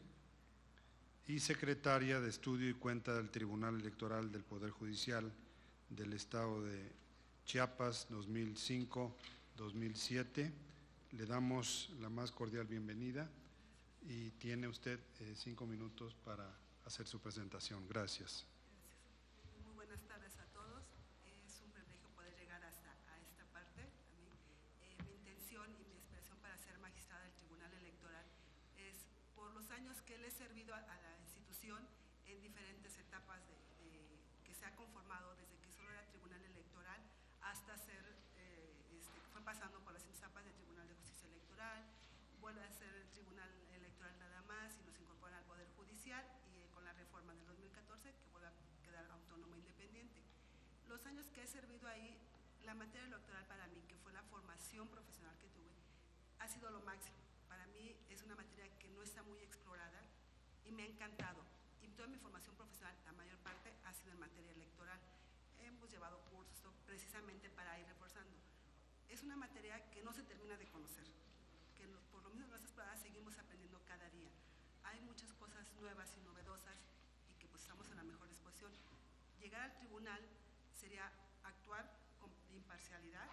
y secretaria de Estudio y Cuenta del Tribunal Electoral del Poder Judicial del Estado de Chiapas 2005-2007. Le damos la más cordial bienvenida y tiene usted 5 minutos para hacer su presentación. Gracias. Muy buenas tardes a todos. Es un privilegio poder llegar hasta a esta parte. A mí, mi intención y mi aspiración para ser magistrada del Tribunal Electoral es por los años que le he servido a la institución en diferentes etapas que se ha conformado desde que solo era Tribunal Electoral hasta ser, fue pasando por las etapas del Tribunal de Justicia Electoral, vuelve a ser el Tribunal Electoral nada más y nos incorporan al Poder Judicial y con la reforma del 2014 que vuelve a quedar autónomo e independiente. Los años que he servido ahí, la materia electoral para mí, que fue la formación profesional que tuve, ha sido lo máximo. Para mí es una materia que no está muy explorada y me ha encantado. Y toda mi formación profesional, la mayor parte, ha sido en materia electoral. Hemos llevado cursos precisamente para ir reforzando. Es una materia que no se termina de conocer, que por lo menos en nuestras paradas seguimos aprendiendo cada día. Hay muchas cosas nuevas y novedosas y que pues estamos en la mejor disposición. Llegar al tribunal sería actuar con imparcialidad,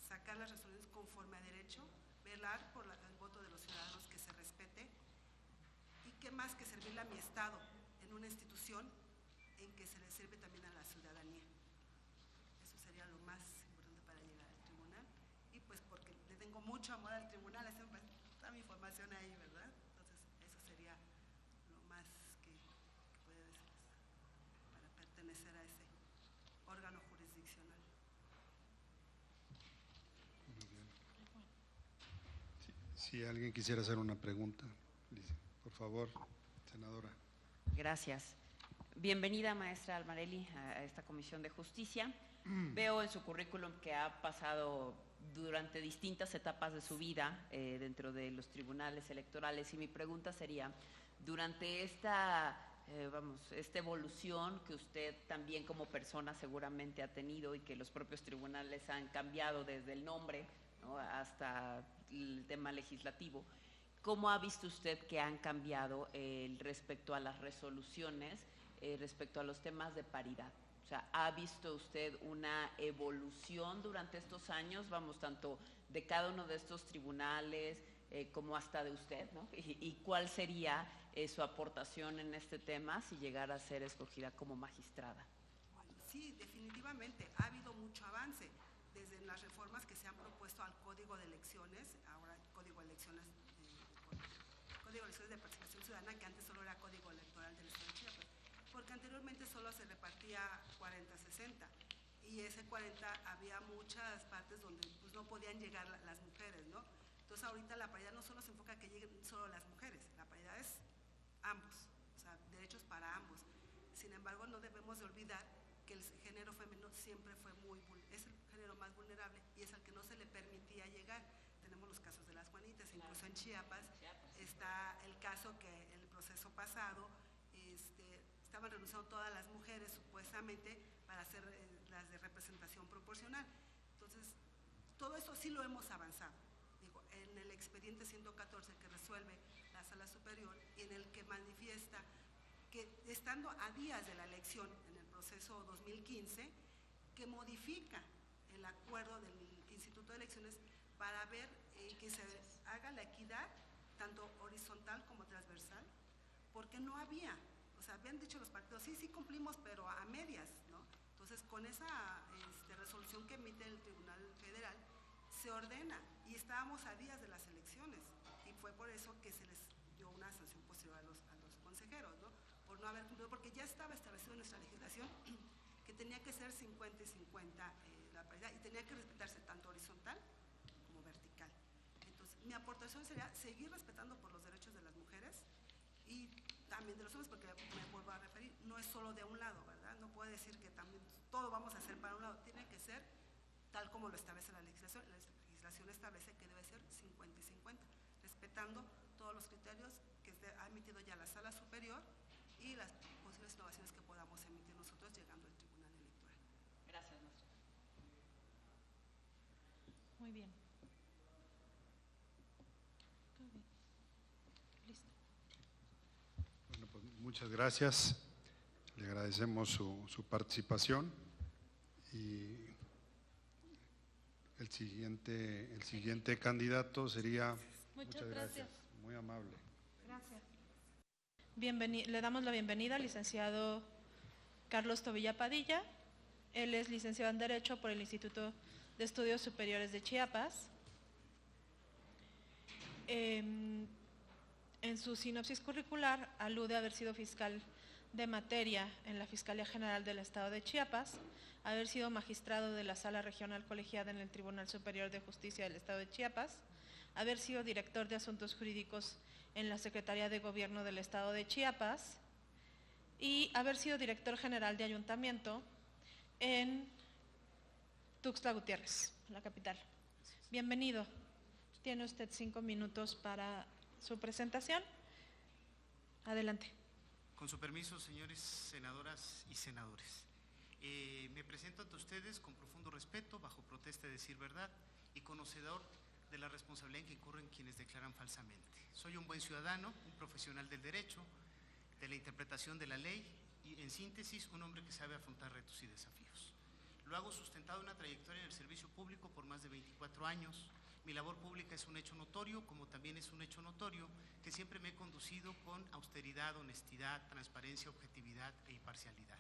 sacar las resoluciones conforme a derecho, velar por el voto de los ciudadanos, que se respete, y qué más que servirle a mi Estado en una institución en que se le sirve también a la ciudadanía. Eso sería lo más importante para llegar al tribunal, y pues porque le tengo mucho amor al tribunal, está mi formación ahí, ¿verdad? Entonces eso sería lo más que puedo decirles para pertenecer a ese órgano jurisdiccional. Muy bien. Si alguien quisiera hacer una pregunta, por favor, senadora. Gracias. Bienvenida, maestra Almarelli, a esta Comisión de Justicia. Veo en su currículum que ha pasado durante distintas etapas de su vida dentro de los tribunales electorales, y mi pregunta sería, durante esta evolución que usted también como persona seguramente ha tenido y que los propios tribunales han cambiado desde el nombre, ¿no?, hasta el tema legislativo, ¿cómo ha visto usted que han cambiado respecto a las resoluciones, respecto a los temas de paridad? O sea, ¿ha visto usted una evolución durante estos años, tanto de cada uno de estos tribunales como hasta de usted, ¿no? ¿Y cuál sería su aportación en este tema si llegara a ser escogida como magistrada? Bueno, sí, definitivamente ha habido mucho avance desde las reformas que se han propuesto al Código de Elecciones, ahora el Código de Elecciones de Participación Ciudadana, que antes solo era Código Electoral del Estado de Chiapas, porque anteriormente solo se repartía 40-60 y ese 40 había muchas partes donde pues, no podían llegar las mujeres, ¿no? Entonces ahorita la paridad no solo se enfoca a que lleguen solo las mujeres, la paridad es ambos, o sea, derechos para ambos. Sin embargo, no debemos de olvidar que el género femenino siempre fue es el género más vulnerable y es al que no se le permitía llegar. Tenemos los casos de las Juanitas, incluso en Chiapas está el caso que en el proceso pasado estaban renunciando todas las mujeres supuestamente para hacer las de representación proporcional. Entonces, todo eso sí lo hemos avanzado. Digo, en el expediente 114 que resuelve la Sala Superior y en el que manifiesta que estando a días de la elección en el proceso 2015, que modifica el acuerdo del Instituto de Elecciones para ver que se haga la equidad tanto horizontal como transversal, porque no había, o sea, habían dicho los partidos, sí cumplimos, pero a medias, ¿no? Entonces, con esa resolución que emite el Tribunal Federal, se ordena y estábamos a días de las elecciones y fue por eso que se les dio una sanción posterior a los consejeros, ¿no? Por no haber cumplido, porque ya estaba establecido en nuestra legislación que tenía que ser 50 y 50 la paridad y tenía que respetarse tanto horizontal como vertical. Entonces, mi aportación sería seguir respetando por los derechos de las mujeres y también de los hombres, porque me vuelvo a referir, no es solo de un lado, ¿verdad? No puede decir que también todo vamos a hacer para un lado, tiene que ser tal como lo establece la legislación. La legislación establece que debe ser 50 y 50, respetando todos los criterios que ha emitido ya la Sala Superior y las posibles innovaciones que podamos emitir nosotros llegando al Tribunal Electoral. Gracias, maestra. Muy bien. Todo bien. Listo. Bueno, pues muchas gracias. Le agradecemos su participación y el siguiente candidato sería… Muchas gracias. Muy amable. Gracias. Le damos la bienvenida al licenciado Carlos Tobilla Padilla. Él es licenciado en Derecho por el Instituto de Estudios Superiores de Chiapas. En su sinopsis curricular alude a haber sido fiscal de materia en la Fiscalía General del Estado de Chiapas, haber sido magistrado de la Sala Regional Colegiada en el Tribunal Superior de Justicia del Estado de Chiapas, haber sido director de Asuntos Jurídicos en la Secretaría de Gobierno del Estado de Chiapas y haber sido director general de Ayuntamiento en Tuxtla Gutiérrez, la capital. Bienvenido. Tiene usted 5 minutos para su presentación. Adelante. Con su permiso, señores senadoras y senadores. Me presento ante ustedes con profundo respeto, bajo protesta de decir verdad y conocedor de la responsabilidad en que incurren quienes declaran falsamente. Soy un buen ciudadano, un profesional del derecho, de la interpretación de la ley y, en síntesis, un hombre que sabe afrontar retos y desafíos. Lo hago sustentado en una trayectoria en el servicio público por más de 24 años. Mi labor pública es un hecho notorio, como también es un hecho notorio que siempre me he conducido con austeridad, honestidad, transparencia, objetividad e imparcialidad.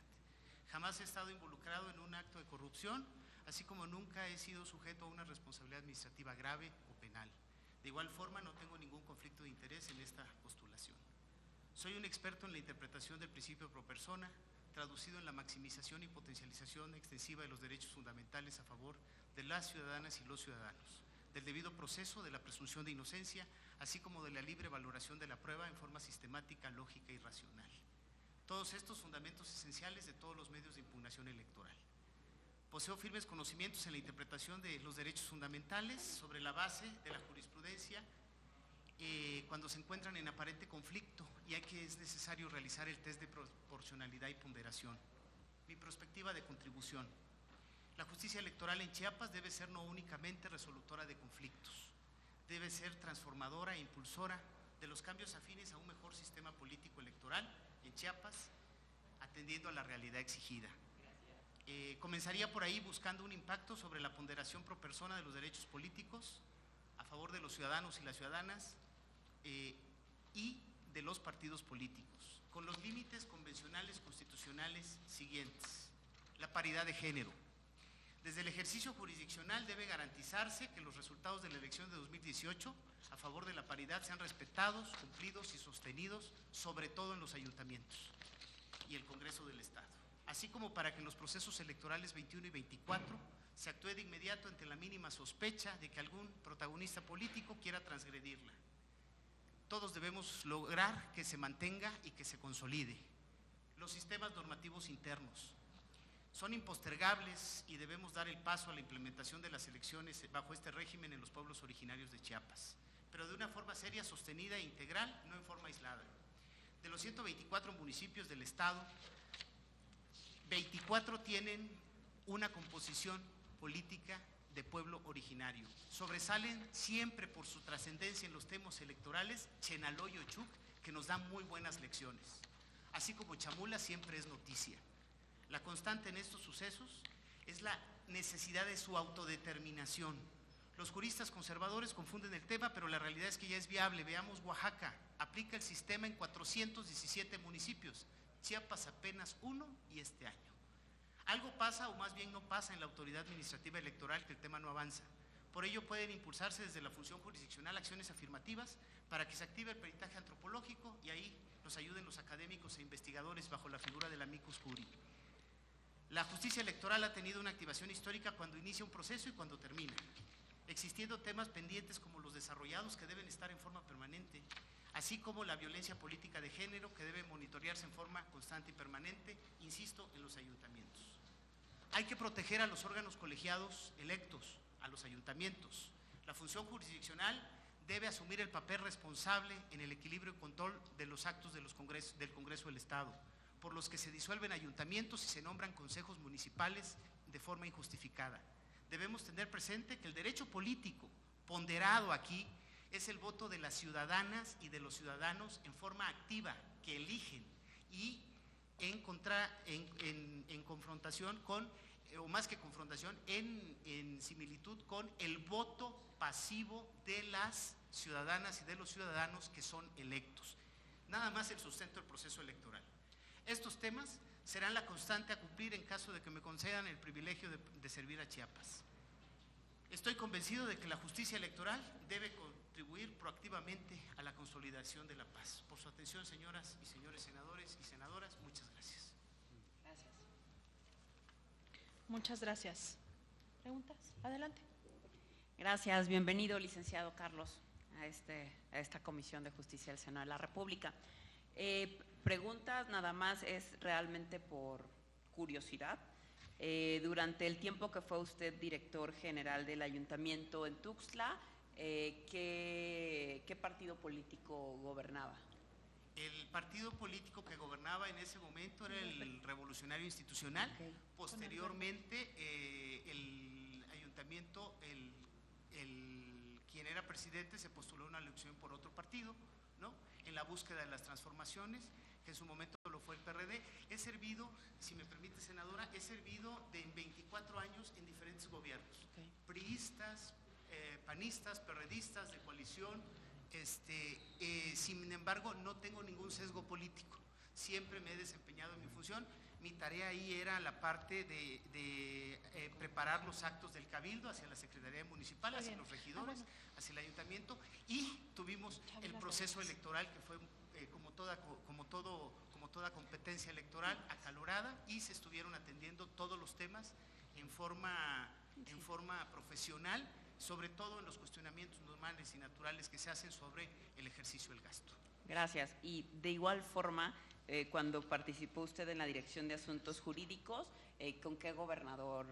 Jamás he estado involucrado en un acto de corrupción, así como nunca he sido sujeto a una responsabilidad administrativa grave o penal. De igual forma, no tengo ningún conflicto de interés en esta postulación. Soy un experto en la interpretación del principio pro persona, traducido en la maximización y potencialización extensiva de los derechos fundamentales a favor de las ciudadanas y los ciudadanos, del debido proceso de la presunción de inocencia, así como de la libre valoración de la prueba en forma sistemática, lógica y racional. Todos estos fundamentos esenciales de todos los medios de impugnación electoral. Poseo firmes conocimientos en la interpretación de los derechos fundamentales sobre la base de la jurisprudencia cuando se encuentran en aparente conflicto y que es necesario realizar el test de proporcionalidad y ponderación. Mi perspectiva de contribución. La justicia electoral en Chiapas debe ser no únicamente resolutora de conflictos, debe ser transformadora e impulsora de los cambios afines a un mejor sistema político electoral en Chiapas, atendiendo a la realidad exigida. Comenzaría por ahí buscando un impacto sobre la ponderación pro persona de los derechos políticos a favor de los ciudadanos y las ciudadanas y de los partidos políticos, con los límites convencionales constitucionales siguientes. La paridad de género. Desde el ejercicio jurisdiccional debe garantizarse que los resultados de la elección de 2018 a favor de la paridad sean respetados, cumplidos y sostenidos, sobre todo en los ayuntamientos y el Congreso del Estado, así como para que en los procesos electorales 21 y 24 se actúe de inmediato ante la mínima sospecha de que algún protagonista político quiera transgredirla. Todos debemos lograr que se mantenga y que se consolide. Los sistemas normativos internos son impostergables y debemos dar el paso a la implementación de las elecciones bajo este régimen en los pueblos originarios de Chiapas, pero de una forma seria, sostenida e integral, no en forma aislada. De los 124 municipios del estado, 24 tienen una composición política de pueblo originario. Sobresalen siempre por su trascendencia en los temas electorales Chenaló y Ochuc, que nos dan muy buenas lecciones, así como Chamula siempre es noticia. La constante en estos sucesos es la necesidad de su autodeterminación. Los juristas conservadores confunden el tema, pero la realidad es que ya es viable. Veamos Oaxaca, aplica el sistema en 417 municipios, Chiapas apenas 1 y este año. Algo pasa, o más bien no pasa, en la autoridad administrativa electoral, que el tema no avanza. Por ello pueden impulsarse desde la función jurisdiccional acciones afirmativas para que se active el peritaje antropológico y ahí nos ayuden los académicos e investigadores bajo la figura del amicus curiae. La justicia electoral ha tenido una activación histórica cuando inicia un proceso y cuando termina, existiendo temas pendientes como los desarrollados que deben estar en forma permanente, así como la violencia política de género que debe monitorearse en forma constante y permanente, insisto, en los ayuntamientos. Hay que proteger a los órganos colegiados electos, a los ayuntamientos. La función jurisdiccional debe asumir el papel responsable en el equilibrio y control de los actos del Congreso del Estado, por los que se disuelven ayuntamientos y se nombran consejos municipales de forma injustificada. debemos tener presente que el derecho político ponderado aquí es el voto de las ciudadanas y de los ciudadanos en forma activa, que eligen y en confrontación con, o más que confrontación, en similitud con el voto pasivo de las ciudadanas y de los ciudadanos que son electos. Nada más el sustento del proceso electoral. Estos temas serán la constante a cumplir en caso de que me concedan el privilegio de servir a Chiapas. Estoy convencido de que la justicia electoral debe contribuir proactivamente a la consolidación de la paz. Por su atención, señoras y señores senadores y senadoras, muchas gracias. Gracias. Muchas gracias. ¿Preguntas? Adelante. Gracias. Bienvenido, licenciado Carlos, a esta Comisión de Justicia del Senado de la República. Preguntas nada más, es realmente por curiosidad. Durante el tiempo que fue usted director general del Ayuntamiento en Tuxtla, ¿qué partido político gobernaba? El partido político que gobernaba en ese momento era el Revolucionario Institucional. Okay. Posteriormente, el ayuntamiento, quien era presidente, se postuló a una elección por otro partido, ¿no? En la búsqueda de las transformaciones, que en su momento lo fue el PRD. He servido, si me permite, senadora, he servido de 24 años en diferentes gobiernos, okay. Priistas, panistas, perredistas, de coalición. Sin embargo, no tengo ningún sesgo político. Siempre me he desempeñado en mi función. Mi tarea ahí era la parte de preparar los actos del Cabildo hacia la Secretaría Municipal, hacia los regidores, hacia el Ayuntamiento, y tuvimos el proceso electoral que fue como toda competencia electoral acalorada, y se estuvieron atendiendo todos los temas en forma profesional, sobre todo en los cuestionamientos normales y naturales que se hacen sobre el ejercicio del gasto. Gracias. Y de igual forma, cuando participó usted en la Dirección de Asuntos Jurídicos, ¿con qué gobernador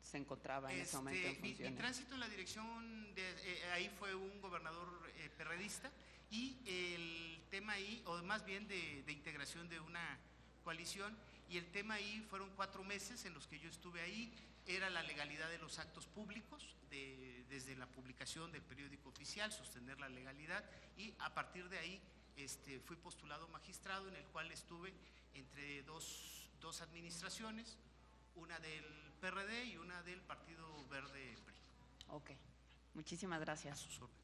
se encontraba en ese momento en funciones? Mi tránsito en la dirección, ahí fue un gobernador perredista, y el tema ahí, o más bien de integración de una coalición, y el tema ahí fueron 4 meses en los que yo estuve ahí. Era la legalidad de los actos públicos, desde la publicación del periódico oficial, sostener la legalidad, y a partir de ahí fui postulado magistrado, en el cual estuve entre dos administraciones, una del PRD y una del Partido Verde PRI. Ok, muchísimas gracias. A sus órdenes.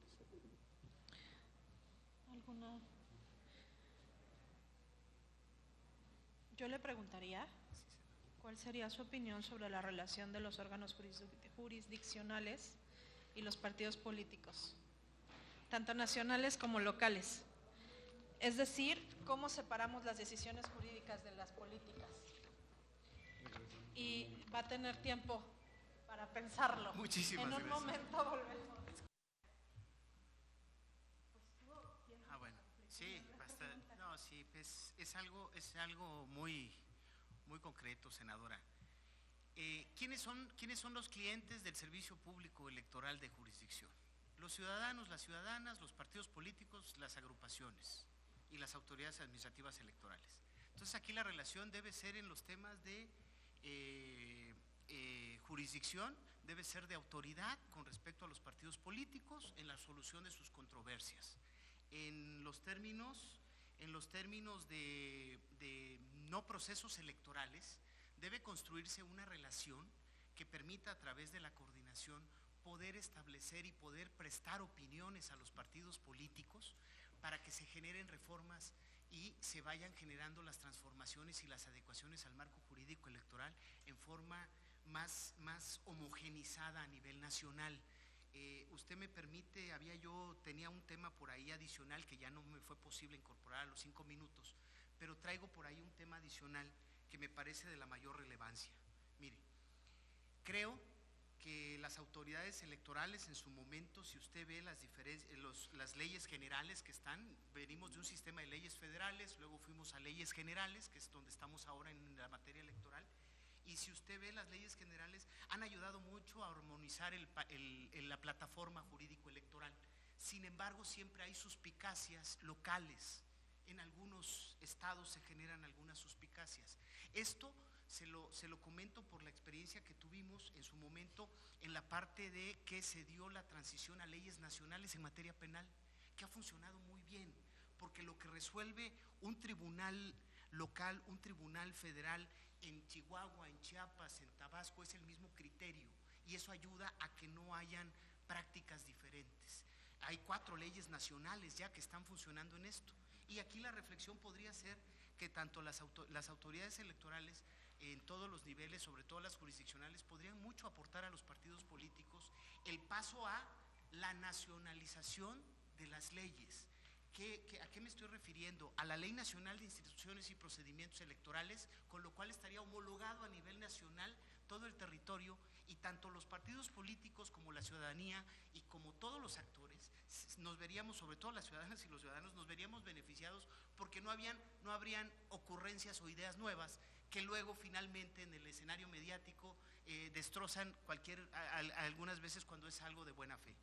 ¿Alguna? Yo le preguntaría, ¿cuál sería su opinión sobre la relación de los órganos jurisdiccionales y los partidos políticos, tanto nacionales como locales? Es decir, ¿cómo separamos las decisiones jurídicas de las políticas? Y va a tener tiempo para pensarlo. Muchísimas gracias. En un momento volvemos. Bueno, sí, bastante. No, sí, pues es algo muy concreto, senadora. ¿Quiénes son los clientes del servicio público electoral de jurisdicción? Los ciudadanos, las ciudadanas, los partidos políticos, las agrupaciones y las autoridades administrativas electorales. Entonces aquí la relación debe ser en los temas de jurisdicción, debe ser de autoridad con respecto a los partidos políticos en la solución de sus controversias. En los términos de no procesos electorales, debe construirse una relación que permita, a través de la coordinación, poder establecer y poder prestar opiniones a los partidos políticos para que se generen reformas y se vayan generando las transformaciones y las adecuaciones al marco jurídico electoral en forma más homogenizada a nivel nacional. Usted me permite, tenía un tema por ahí adicional que ya no me fue posible incorporar a los 5 minutos, pero traigo por ahí un tema adicional que me parece de la mayor relevancia. Mire, creo que las autoridades electorales en su momento, si usted ve las leyes generales que están, venimos de un sistema de leyes federales, luego fuimos a leyes generales, que es donde estamos ahora en la materia electoral, y si usted ve las leyes generales, han ayudado mucho a armonizar la plataforma jurídico-electoral. Sin embargo, siempre hay suspicacias locales. En algunos estados se generan algunas suspicacias. Esto se lo comento por la experiencia que tuvimos en su momento en la parte de que se dio la transición a leyes nacionales en materia penal, que ha funcionado muy bien, porque lo que resuelve un tribunal local, un tribunal federal en Chihuahua, en Chiapas, en Tabasco, es el mismo criterio, y eso ayuda a que no hayan prácticas diferentes. Hay 4 leyes nacionales ya que están funcionando en esto, y aquí la reflexión podría ser que tanto las autoridades electorales en todos los niveles, sobre todo las jurisdiccionales, podrían mucho aportar a los partidos políticos el paso a la nacionalización de las leyes. ¿A qué me estoy refiriendo? A la Ley Nacional de Instituciones y Procedimientos Electorales, con lo cual estaría homologado a nivel nacional todo el territorio, y tanto los partidos políticos como la ciudadanía y como todos los actores nos veríamos, sobre todo las ciudadanas y los ciudadanos, nos veríamos beneficiados, porque no habrían ocurrencias o ideas nuevas que luego finalmente en el escenario mediático destrozan algunas veces cuando es algo de buena fe.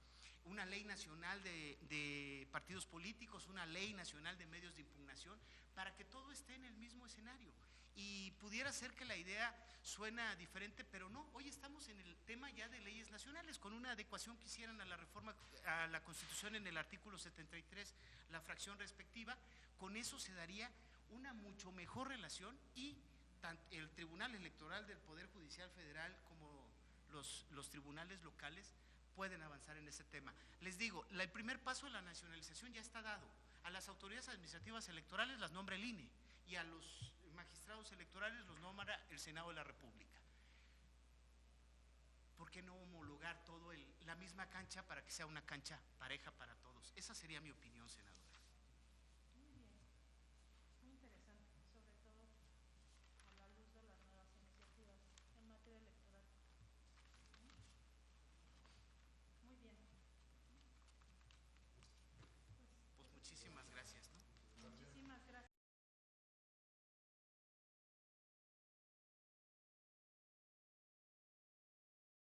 Una ley nacional de partidos políticos, una ley nacional de medios de impugnación, para que todo esté en el mismo escenario. Y pudiera ser que la idea suena diferente, pero no, hoy estamos en el tema ya de leyes nacionales, con una adecuación que hicieran a la reforma, a la Constitución en el artículo 73, la fracción respectiva. Con eso se daría una mucho mejor relación, y tanto el Tribunal Electoral del Poder Judicial Federal como los tribunales locales pueden avanzar en ese tema. Les digo, el primer paso de la nacionalización ya está dado. A las autoridades administrativas electorales las nombra el INE, y a los magistrados electorales los nombra el Senado de la República. ¿Por qué no homologar todo la misma cancha para que sea una cancha pareja para todos? Esa sería mi opinión, senador.